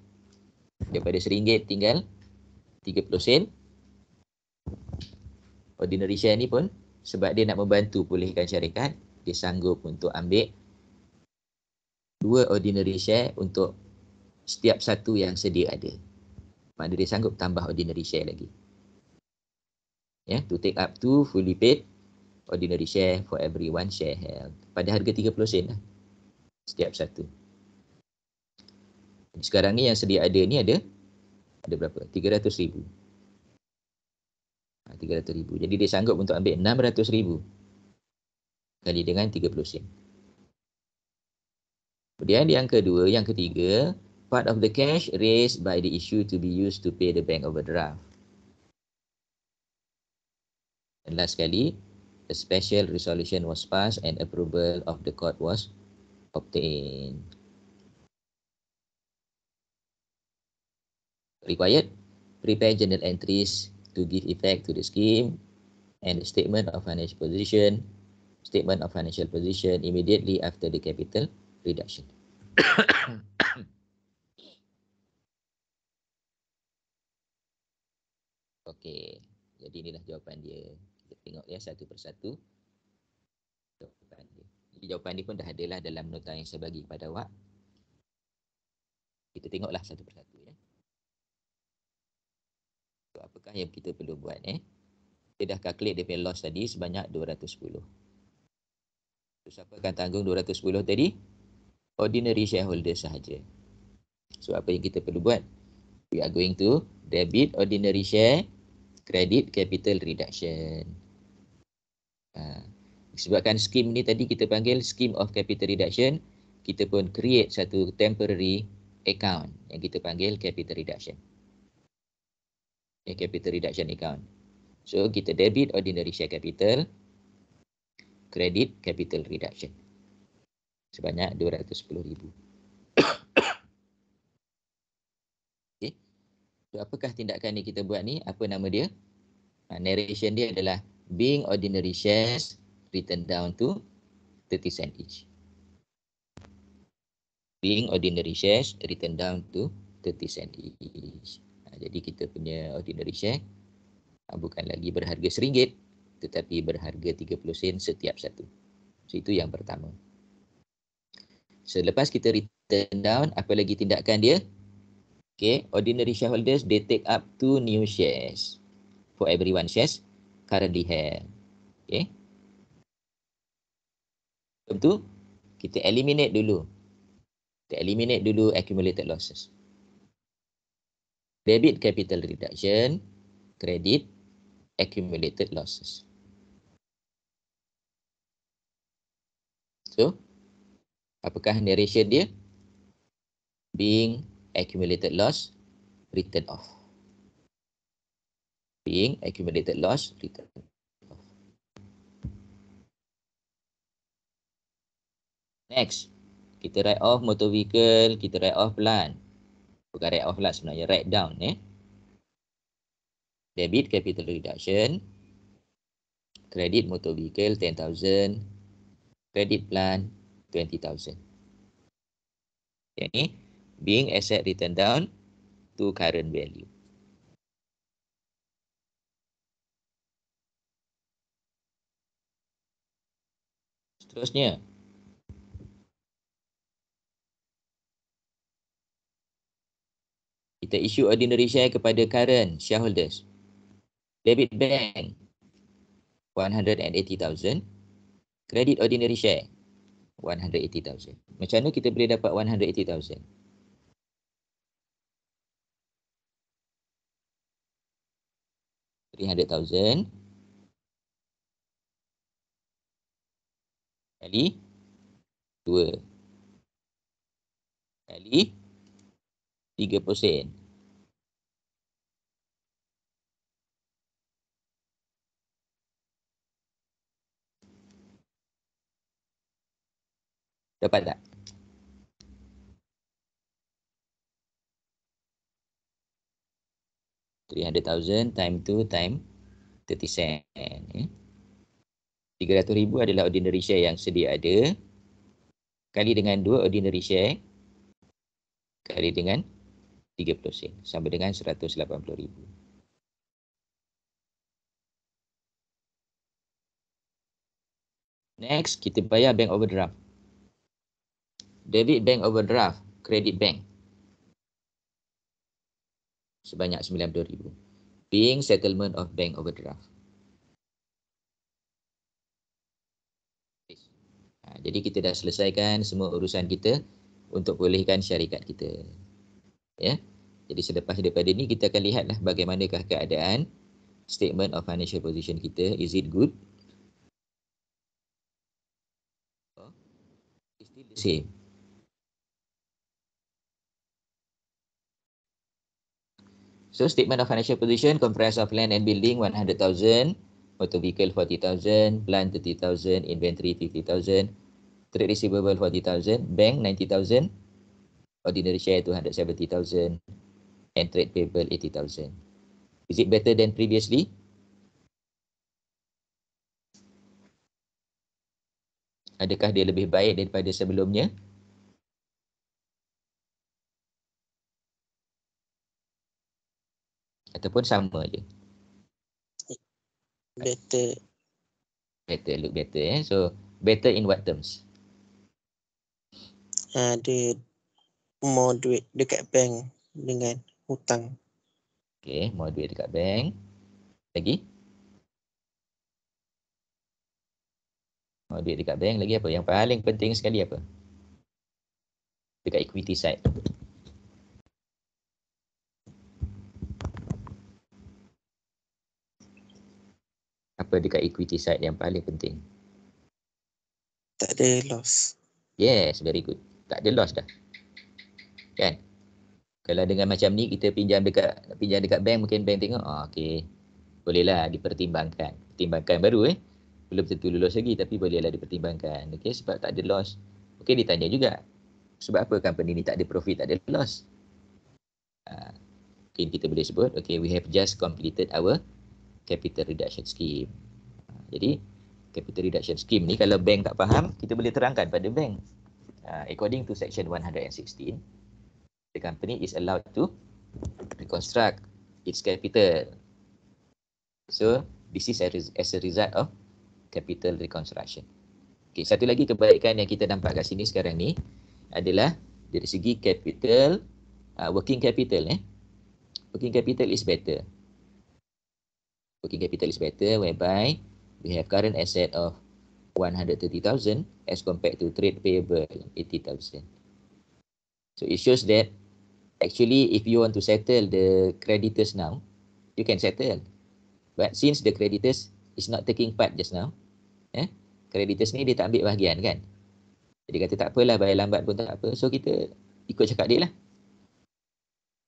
A: daripada RM1 tinggal 30 sen, ordinary share ni pun sebab dia nak membantu pulihkan syarikat, dia sanggup untuk ambil 2 ordinary share untuk setiap satu yang sedia ada. Maknanya dia sanggup tambah ordinary share lagi. Ya, to take up 2 fully paid ordinary share for every 1 share held. Pada harga 30 sen lah setiap satu. Sekarang ni yang sedia ada ni ada berapa? 300,000. 300,000. Jadi dia sanggup untuk ambil 600,000 kali dengan 30 sen. Kemudian yang kedua, yang ketiga, part of the cash raised by the issue to be used to pay the bank overdraft. Dan last sekali, a special resolution was passed and approval of the court was obtained. Required, prepare journal entries to give effect to the scheme and the statement of financial position immediately after the capital reduction. Okey, jadi inilah jawapan dia. Kita tengok ya satu persatu jawapan dia. Jadi jawapan dia pun dah adalah dalam nota yang saya bagi kepada awak. Kita tengoklah satu persatu ya. So, apakah yang kita perlu buat Kita dah calculate dia punya loss tadi sebanyak 210. So, siapa akan tanggung 210 tadi? Ordinary shareholder sahaja. So, apa yang kita perlu buat? We are going to debit ordinary share, credit capital reduction. Disebabkan skim ni tadi kita panggil scheme of capital reduction, kita pun create satu temporary account yang kita panggil capital reduction. Capital reduction account. So, kita debit ordinary share capital, credit capital reduction. Sebanyak 210,000. Okay. So, apakah tindakan ni kita buat ni? Apa nama dia? Narration dia adalah being ordinary shares written down to 30 cent each. Being ordinary shares written down to 30 cent each. Jadi kita punya ordinary share bukan lagi berharga RM1 tetapi berharga 30 sen setiap satu. So, itu yang pertama. Selepas kita return down, apa lagi tindakan dia? Okay, ordinary shareholders, they take up 2 new shares for every 1 shares currently held. Okay. Tentu, kita eliminate dulu. Kita eliminate dulu accumulated losses. Debit capital reduction, credit accumulated losses. So, apakah narration dia? Being accumulated loss, written off. Being accumulated loss, written off. Next, kita write off motor vehicle, kita write off plant. Bukan write off lah sebenarnya, write down. Debit capital reduction, credit motor vehicle 10,000, credit plant 20,000. Ini being asset written down to current value. Seterusnya, kita issue ordinary share kepada current shareholders. Debit bank 180,000, credit ordinary share 180,000. Macam mana kita boleh dapat 180,000? $300,000 kali 2 kali 30 sen. Dapat tak? 300,000 time 2 time 30 sen. 300,000 adalah ordinary share yang sedia ada. Kali dengan 2 ordinary share. Kali dengan 30 sen. Sama dengan 180,000. Next, kita bayar bank overdraft. Debit bank overdraft, credit bank. Sebanyak 90,000. Being settlement of bank overdraft. Jadi kita dah selesaikan semua urusan kita untuk pulihkan syarikat kita. Ya. Jadi selepas daripada ni kita akan lihatlah bagaimanakah keadaan statement of financial position kita. Is it good? It's still the same. So statement of financial position comprised of land and building 100,000, motor vehicle 40,000, plant 30,000, inventory 50,000, trade receivable 40,000, bank 90,000, ordinary share 270,000, and trade payable 80,000. Is it better than previously? Adakah dia lebih baik daripada sebelumnya? Ataupun sama je?
B: Better.
A: Better, look better. So, better in what terms?
B: Ada more duit dekat bank dengan hutang.
A: Okay, more duit dekat bank. Lagi? More duit dekat bank. Lagi apa? Yang paling penting sekali apa? Dekat equity side. Apa dekat equity side yang paling penting?
B: Tak ada loss.
A: Yes, very good. Tak ada loss dah. Kan? Kalau dengan macam ni kita pinjam dekat bank, mungkin bank tengok, okey. Bolehlah dipertimbangkan. Pertimbangkan baru belum tentu lulus lagi tapi bolehlah dipertimbangkan. Okey, sebab tak ada loss. Okey, ditanya juga. Sebab apa company ni tak ada profit, tak ada loss? Mungkin kita boleh sebut, okay, we have just completed our capital reduction scheme. Jadi, capital reduction scheme ni kalau bank tak faham, kita boleh terangkan pada bank. According to section 116, the company is allowed to reconstruct its capital. So, this is as a result of capital reconstruction. Okay, satu lagi kebaikan yang kita nampak kat sini sekarang ni adalah dari segi capital, working capital. Working capital is better. Working capital is better whereby we have current asset of 130,000 as compared to trade payable 80,000. So it shows that actually if you want to settle the creditors now, you can settle. But since the creditors is not taking part just now, creditors ni dia tak ambil bahagian kan. Jadi kata tak apalah, bayar lambat pun tak apa. So kita ikut cakap dia lah.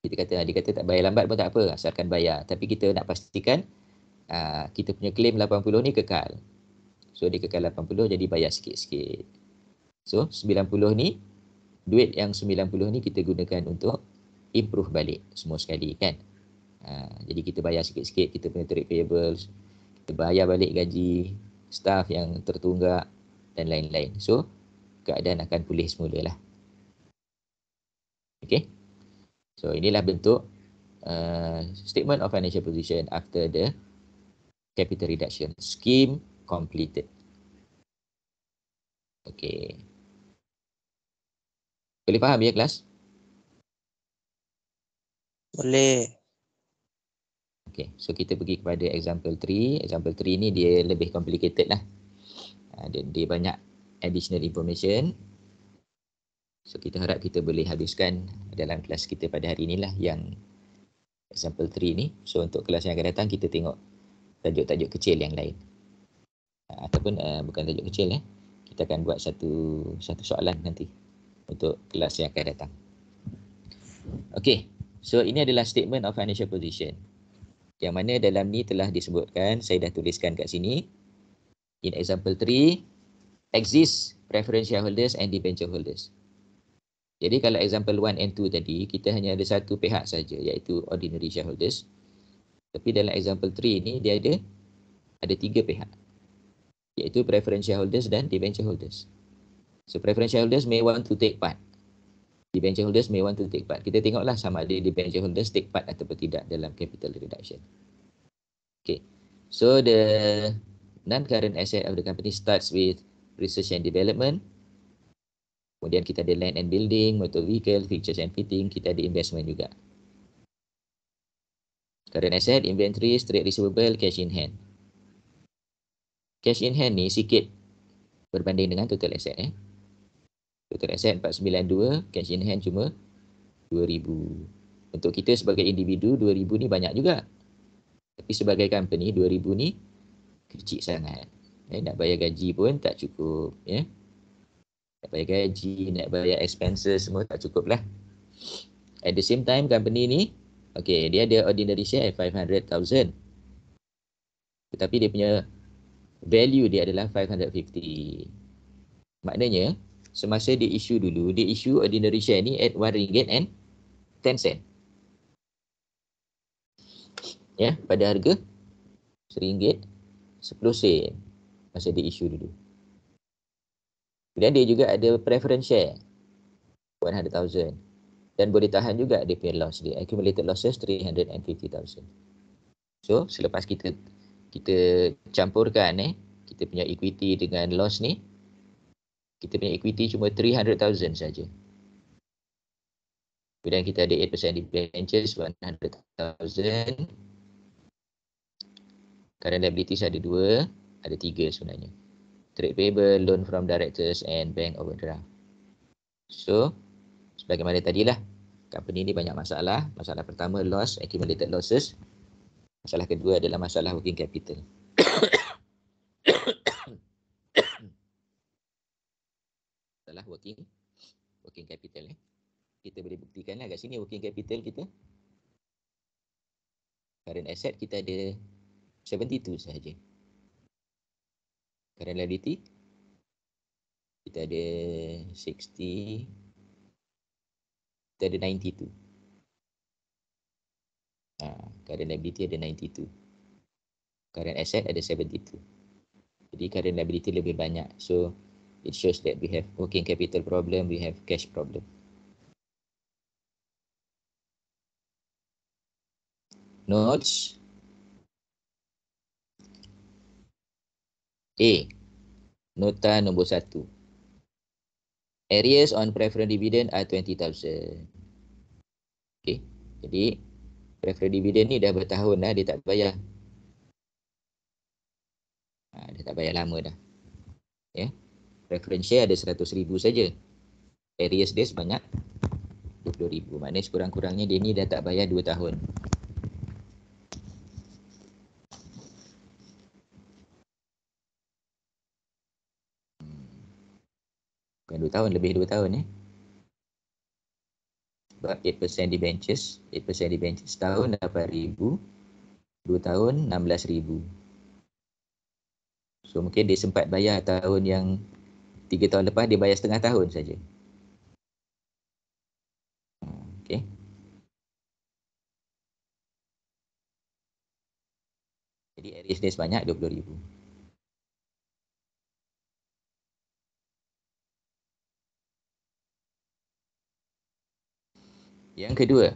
A: Dia kata tak bayar lambat pun tak apa, asalkan bayar. Tapi kita nak pastikan kita punya claim 80 ni kekal. So dia kekal 80, jadi bayar sikit-sikit. So 90 ni, duit yang 90 ni kita gunakan untuk improve balik semua sekali kan. Jadi kita bayar sikit-sikit kita punya trade payables, kita bayar balik gaji staff yang tertunggak dan lain-lain. So keadaan akan pulih semula lah. Okay. So inilah bentuk statement of financial position after the capital reduction scheme completed. Okay. Boleh faham ya kelas?
B: Boleh.
A: Okay, so kita pergi kepada example 3. Example 3 ni dia lebih complicated lah. Dia banyak additional information. So kita harap kita boleh habiskan dalam kelas kita pada hari inilah yang example 3 ni. So untuk kelas yang akan datang kita tengok tajuk-tajuk kecil yang lain. Ataupun bukan tajuk kecil kita akan buat satu soalan nanti untuk kelas yang akan datang. Okay, so ini adalah statement of financial position. Yang mana dalam ni telah disebutkan, saya dah tuliskan kat sini. In example 3, exist preference shareholders and debenture holders. Jadi kalau example 1 and 2 tadi, kita hanya ada satu pihak saja, iaitu ordinary shareholders. Tapi dalam example 3 ni dia ada 3 pihak, iaitu preference shareholders dan debenture holders. So preference shareholders may want to take part, debenture holders may want to take part. Kita tengoklah sama ada debenture holders take part ataupun tidak dalam capital reduction. Okay, so the non-current asset of the company starts with research and development. Kemudian kita ada land and building, motor vehicle, fixtures and fitting, kita ada investment juga. Current asset, inventory, trade receivable, cash in hand. Cash in hand ni sikit berbanding dengan total asset. Total asset 492, cash in hand cuma 2,000. Untuk kita sebagai individu, 2,000 ni banyak juga. Tapi sebagai company, 2,000 ni kecil sangat. Nak bayar gaji pun tak cukup. Nak bayar gaji, nak bayar expenses semua tak cukup lah. At the same time, company ni, okay, dia ada ordinary share 500,000. Tetapi dia punya value dia adalah 550. Maknanya, semasa dia issue dulu, dia issue ordinary share ni at RM1.10. Pada harga RM1.10 masa dia issue dulu. Kemudian dia juga ada preference share 100,000 dan boleh tahan juga dia punya loss dia, accumulated losses 350,000. So selepas kita campurkan kita punya equity dengan loss ni, kita punya equity cuma 300,000 saja. Kemudian kita ada 8% debentures 100,000. Current liabilities ada 2, ada 3 sebenarnya. Trade payable, loan from directors and bank overdraft. So, sebagaimana tadilah, company ni banyak masalah. Masalah pertama, loss, accumulated losses. Masalah kedua adalah masalah working capital. Masalah working capital. Kita boleh buktikanlah kat sini working capital kita. Current asset kita ada 72 sahaja. Current liability kita ada 60, kita ada 92. Current liability ada 92. Current asset ada 72. Jadi current liability lebih banyak. So it shows that we have working capital problem, we have cash problem. Notes. A. Nota nombor 1. Arrears on preferred dividend are 20,000. Okay. Jadi preferred dividend ni dah bertahun dah dia tak bayar. Dia tak bayar lama dah. Preference share ada 100,000 saja. Arrears dia sebanyak 20,000. Maknanya sekurang-kurangnya dia ni dah tak bayar 2 tahun. Bukan 2 tahun, lebih 2 tahun Sebab 8% debentures, 8% debentures setahun 8,000, 2 tahun 16,000. So mungkin dia sempat bayar tahun yang 3 tahun lepas, dia bayar setengah tahun saja. Okay. Jadi arrears dia sebanyak 20,000. Yang kedua,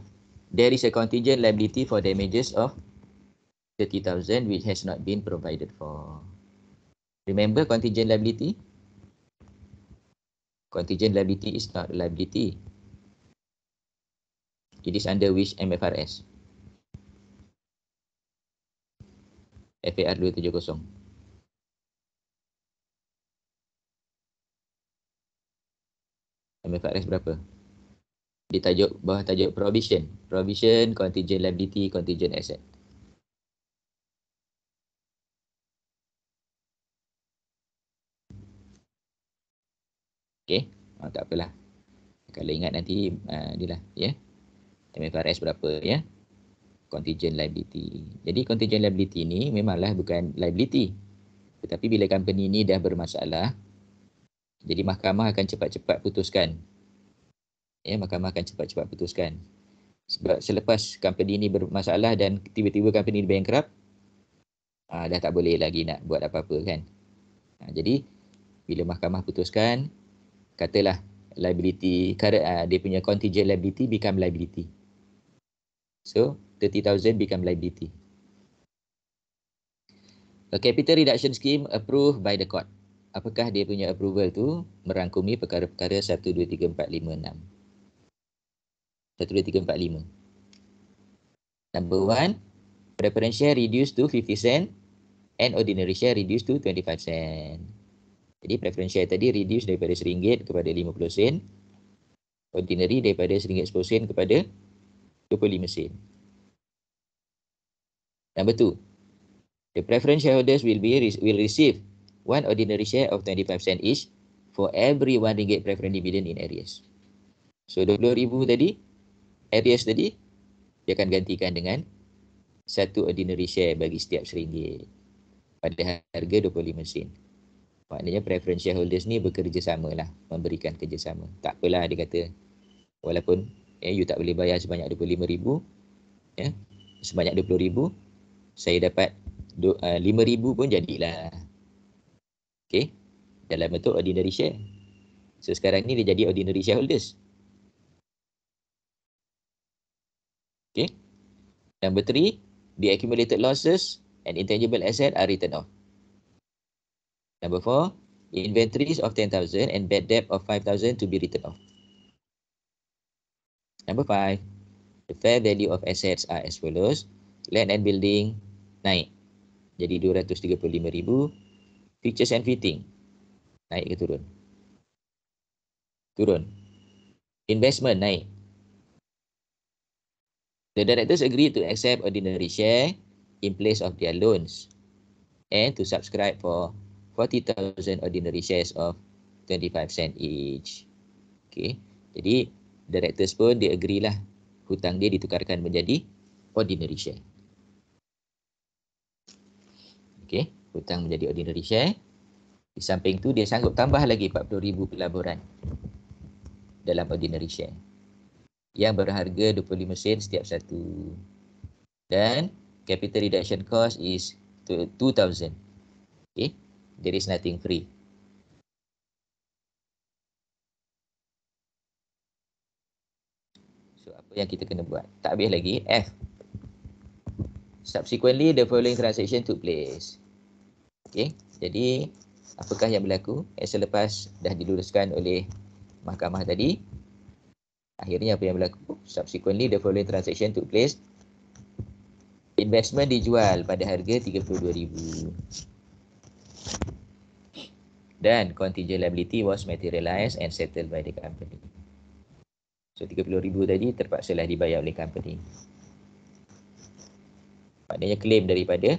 A: there is a contingent liability for damages of 30,000 which has not been provided for. Remember contingent liability? Contingent liability is not a liability. It is under which MFRS? FAR 270. MFRS berapa? Di tajuk, bawah tajuk provision. Provision, contingent liability, contingent asset. Okay, tak apalah. Kalau ingat nanti, inilah MFRS berapa contingent liability. Jadi contingent liability ni memanglah bukan liability. Tetapi bila company ni dah bermasalah, jadi mahkamah akan cepat-cepat putuskan. Mahkamah akan cepat-cepat putuskan. Sebab selepas company ni bermasalah dan tiba-tiba company ni bankrupt, dah tak boleh lagi nak buat apa-apa kan. Jadi bila mahkamah putuskan, katalah liability, dia punya contingent liability become liability. So 30,000 become liability. A capital reduction scheme approved by the court. Apakah dia punya approval tu merangkumi perkara-perkara 1, 2, 3, 4, 5, 6. 1, 2, 3, 4, 5. Number 1, preference share reduced to 50 cent and ordinary share reduced to 25 cent. Jadi preference share tadi reduce daripada RM1 kepada 50 sen. Ordinary daripada RM1.10 kepada 25 sen. Number 2, the preference shareholders will receive one ordinary share of 25 cent each for every RM1 preference dividend in arrears. So 20,000 tadi, arrears tadi, dia akan gantikan dengan satu ordinary share bagi setiap RM1 pada harga 25 sen. Maknanya preference shareholders ni bekerjasama lah, memberikan kerjasama. Tak apalah dia kata, walaupun you tak boleh bayar sebanyak 25,000, sebanyak 20,000, saya dapat 5,000 pun jadilah. Okay, dalam bentuk ordinary share. So sekarang ni dia jadi ordinary shareholders. Okay. Number 3, the accumulated losses and intangible asset are written off. Number 4, inventories of 10,000 and bad debt of 5,000 to be written off. Number 5, the fair value of assets are as follows. Land and building naik jadi 235,000. Features and fitting naik ke turun? Turun. Investment naik. The directors agreed to accept ordinary share in place of their loans and to subscribe for 40,000 ordinary shares of 25 cent each. Okay. Jadi directors pun dia agree lah hutang dia ditukarkan menjadi ordinary share. Okay, hutang menjadi ordinary share. Di samping tu dia sanggup tambah lagi 40,000 pelaburan dalam ordinary share yang berharga 25 sen setiap satu. Dan capital reduction cost is 2,000. Okay, there is nothing free. So apa yang kita kena buat? Tak habis lagi. F. Subsequently, the following transaction took place. Okay, jadi apakah yang berlaku? Selepas dah diluruskan oleh mahkamah tadi, akhirnya apa yang berlaku? Subsequently, the following transaction took place. Investment dijual pada harga 32,000. Dan contingent liability was materialized and settled by the company. So 30,000 tadi terpaksalah dibayar oleh company. Maknanya claim daripada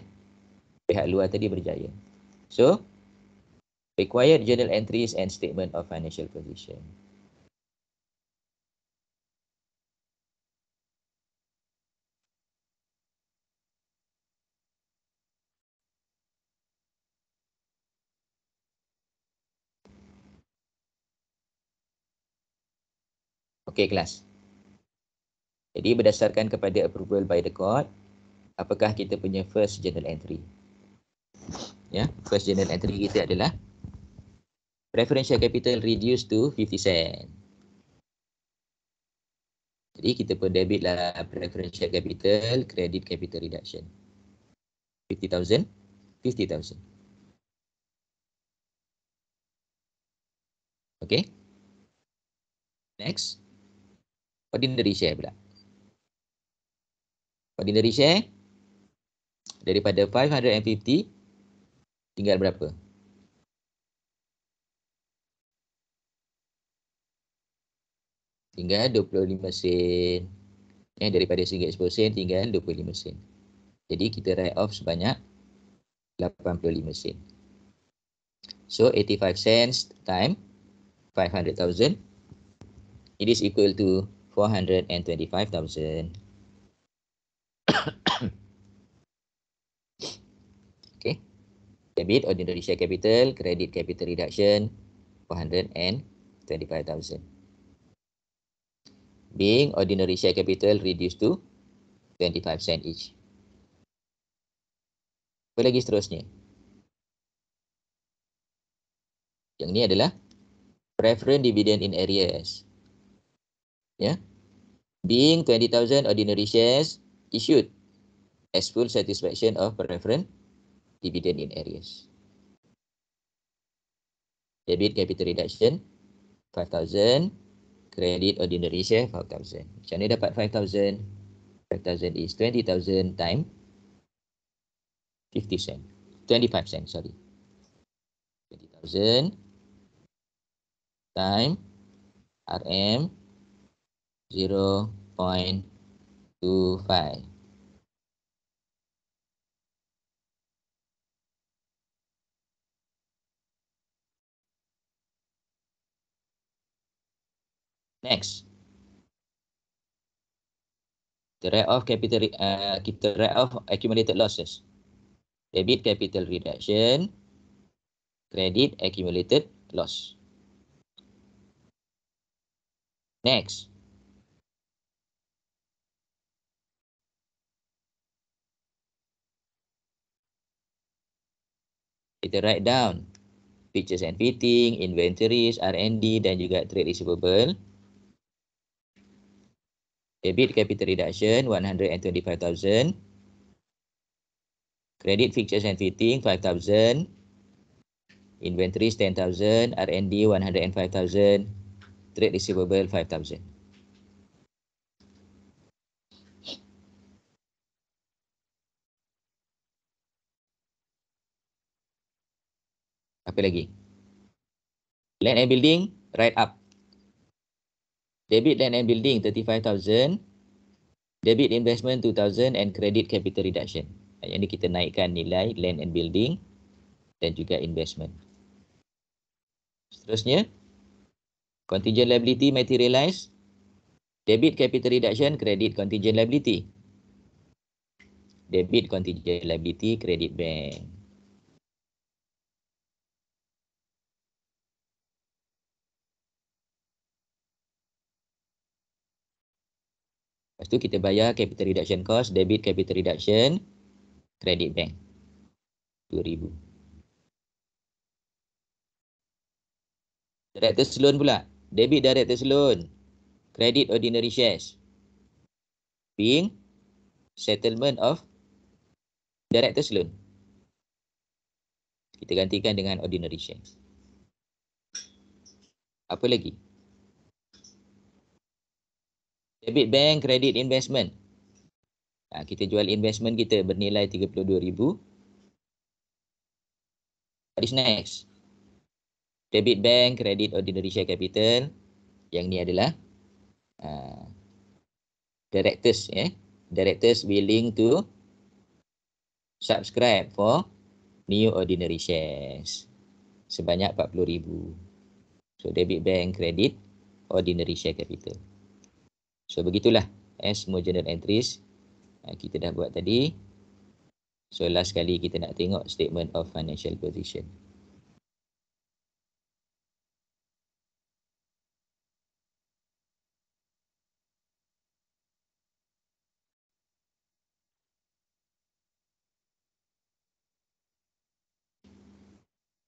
A: pihak luar tadi berjaya. So, required journal entries and statement of financial position. Okey, kelas. Jadi berdasarkan kepada approval by the court, apakah kita punya first journal entry? Ya, first journal entry kita adalah preferential capital reduced to 50 cent. Jadi kita pun debit lah preferential capital, credit capital reduction. 50,000, 50,000. Okay. Next. Ordinary share pula. Ordinary share daripada 550 tinggal berapa? Tinggal 25 sen. Daripada RM1.10 tinggal 25 sen. Jadi kita write off sebanyak 85 sen. So 85 cents time 500,000. It is equal to 425,000. Okay. Debit ordinary share capital, credit capital reduction 425,000. being ordinary share capital reduced to 25 cent each. Apa lagi seterusnya? Yang ni adalah preference dividend in arrears. Ya. Being 20,000 ordinary shares issued as full satisfaction of preference dividend in arrears. Debit capital reduction 5,000, credit ordinary share 5,000. Macam ni dapat 5,000? 5,000 is 20,000 time 50 cent. 25 cent, sorry. 20,000 time RM 0.25. Next. Kita write off capital, kita write off accumulated losses. Debit capital reduction, credit accumulated loss. Next. Kita write down fixtures and fitting, inventories, R&D dan juga trade receivable. Debit capital reduction 125,000. Credit fixtures and fitting 5,000. Inventories 10,000, R&D 105,000, trade receivable 5,000. Apa lagi? Land and building, write up. Debit land and building 35,000. Debit investment 2,000 and credit capital reduction. Yang ini kita naikkan nilai land and building dan juga investment. Seterusnya, contingent liability materialize. Debit capital reduction, credit contingent liability. Debit contingent liability, credit bank. Lepas tu kita bayar capital reduction cost, debit capital reduction, credit bank. 2,000. Director's loan pula. Debit director's loan, credit ordinary shares. Being settlement of director's loan. Kita gantikan dengan ordinary shares. Apa lagi? Debit bank, credit investment. Kita jual investment kita bernilai 32,000. What is next? Debit bank, credit ordinary share capital. Yang ni adalah directors. Directors willing to subscribe for new ordinary shares. Sebanyak 40,000. So debit bank, credit, ordinary share capital. So begitulah semua journal entries kita dah buat tadi. So last kali kita nak tengok statement of financial position.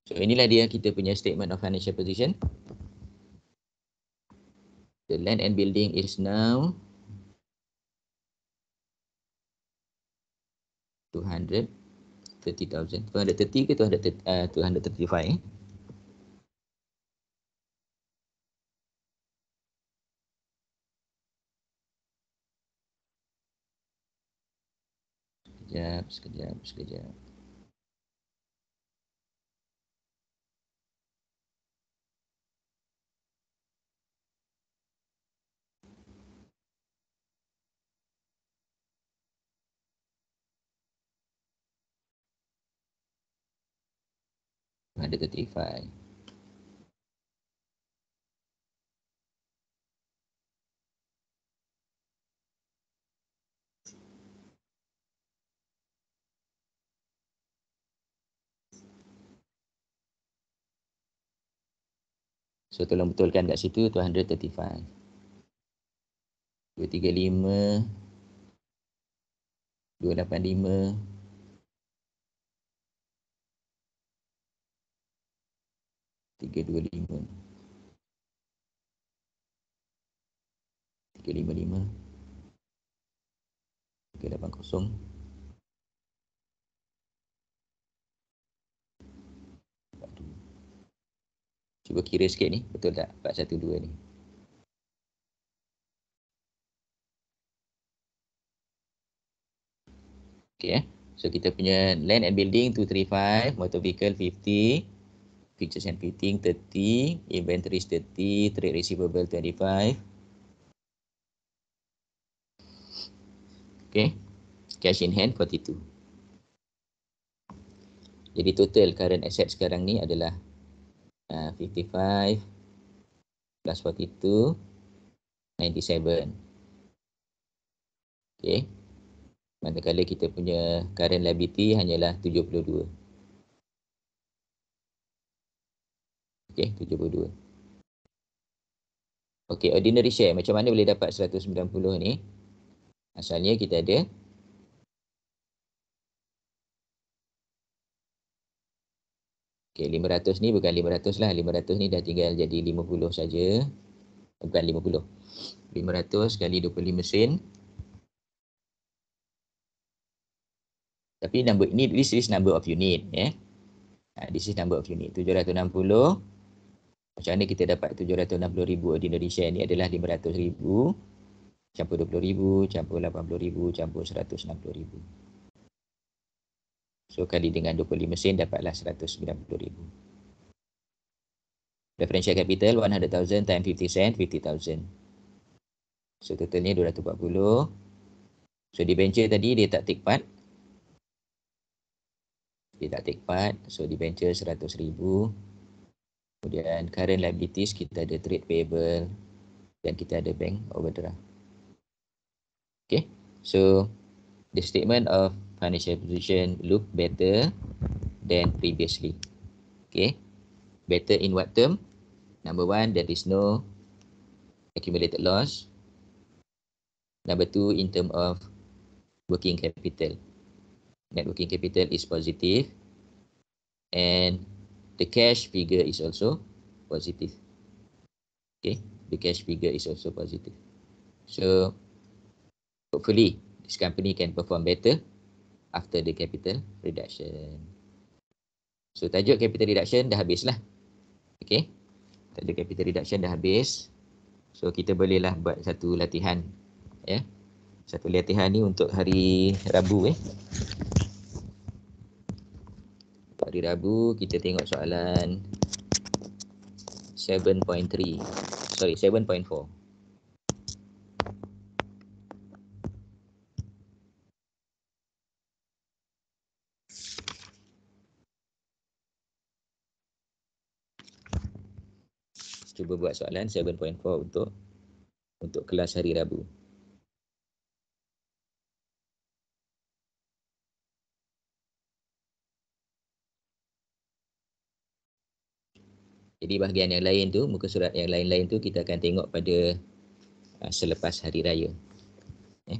A: So inilah dia kita punya statement of financial position. The land and building is now 230,000. 230 ke 235? Sekejap. Ada 35. So tolong betulkan kat situ 235. 235, 285, 325, 355, 380. Cuba kira sikit ni, betul tak 412 ni? Okay, so kita punya land and building 235, motor vehicle 50, fixtures and fitting 30, inventories 30, trade receivable 25. Okay, cash in hand 42. Jadi total current asset sekarang ni adalah 55 plus 42, 97. Okay, manakala kita punya current liability hanyalah 72. Okay, 72. Okay, ordinary share. Macam mana boleh dapat 190 ni? Asalnya kita ada okay, 500 ni bukan 500 lah. 500 ni dah tinggal jadi 50 saja. Bukan 50. 500 kali 25 sen. Tapi number ini, this is number of unit. This is number of unit. 760. Macam mana kita dapat 760,000 ordinary share ni adalah 500,000 campur 20,000 campur 80,000 campur 160,000. So kali dengan 25 sen dapatlah 190,000. Differential capital 100,000 times 50 sen 50,000. So totalnya 240. So debenture tadi dia tak take part. Dia tak take part. So debenture 100,000. Kemudian current liabilities kita ada trade payable dan kita ada bank overdraft. Okay. So the statement of financial position look better than previously. Okay. Better in what term? Number one, there is no accumulated loss. Number two, in term of working capital. Net working capital is positive. And the cash figure is also positive. Okay, the cash figure is also positive. So, hopefully, this company can perform better after the capital reduction. So, tajuk capital reduction dah habis lah. Okay, tajuk capital reduction dah habis. So, kita bolehlah buat satu latihan. Satu latihan ni untuk hari Rabu. Hari Rabu kita tengok soalan 7.3. Sorry, 7.4. Cuba buat soalan 7.4 untuk kelas hari Rabu. Jadi bahagian yang lain tu, muka surat yang lain-lain tu kita akan tengok pada selepas hari raya.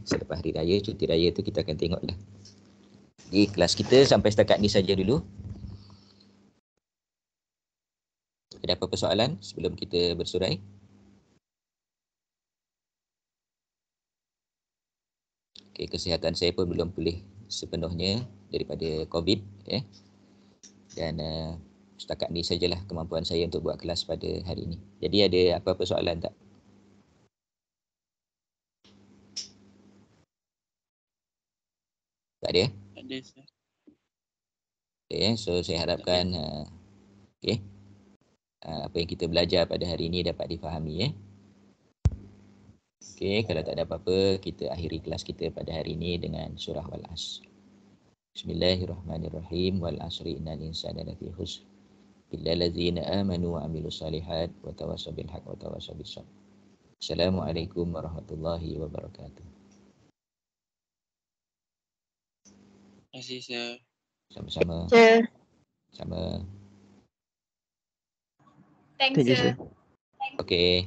A: Selepas hari raya, cuti raya tu kita akan tengok lah. Jadi kelas kita sampai setakat ni saja dulu. Ada apa-apa soalan sebelum kita bersurai? Okay, kesihatan saya pun belum pulih sepenuhnya daripada COVID. Dan setakat ni sajalah kemampuan saya untuk buat kelas pada hari ini. Jadi ada apa-apa soalan tak? Tak ada?
B: Tak ada, sir.
A: Okay, so saya harapkan apa yang kita belajar pada hari ini dapat difahami. Okay, kalau tak ada apa-apa, kita akhiri kelas kita pada hari ini dengan surah Wal-Asr. Bismillahirrahmanirrahim. Wal-Asri innal insana lafi khusr. Illal ladzina amanu wa amilus solihat wa tawassaw bil haqq wa tawassaw bis sabr. Assalamualaikum warahmatullahi wabarakatuh.
B: Terima kasih, sir.
A: Sama-sama.
C: Sir.
A: Sama.
C: Thanks, sir.
A: Okay.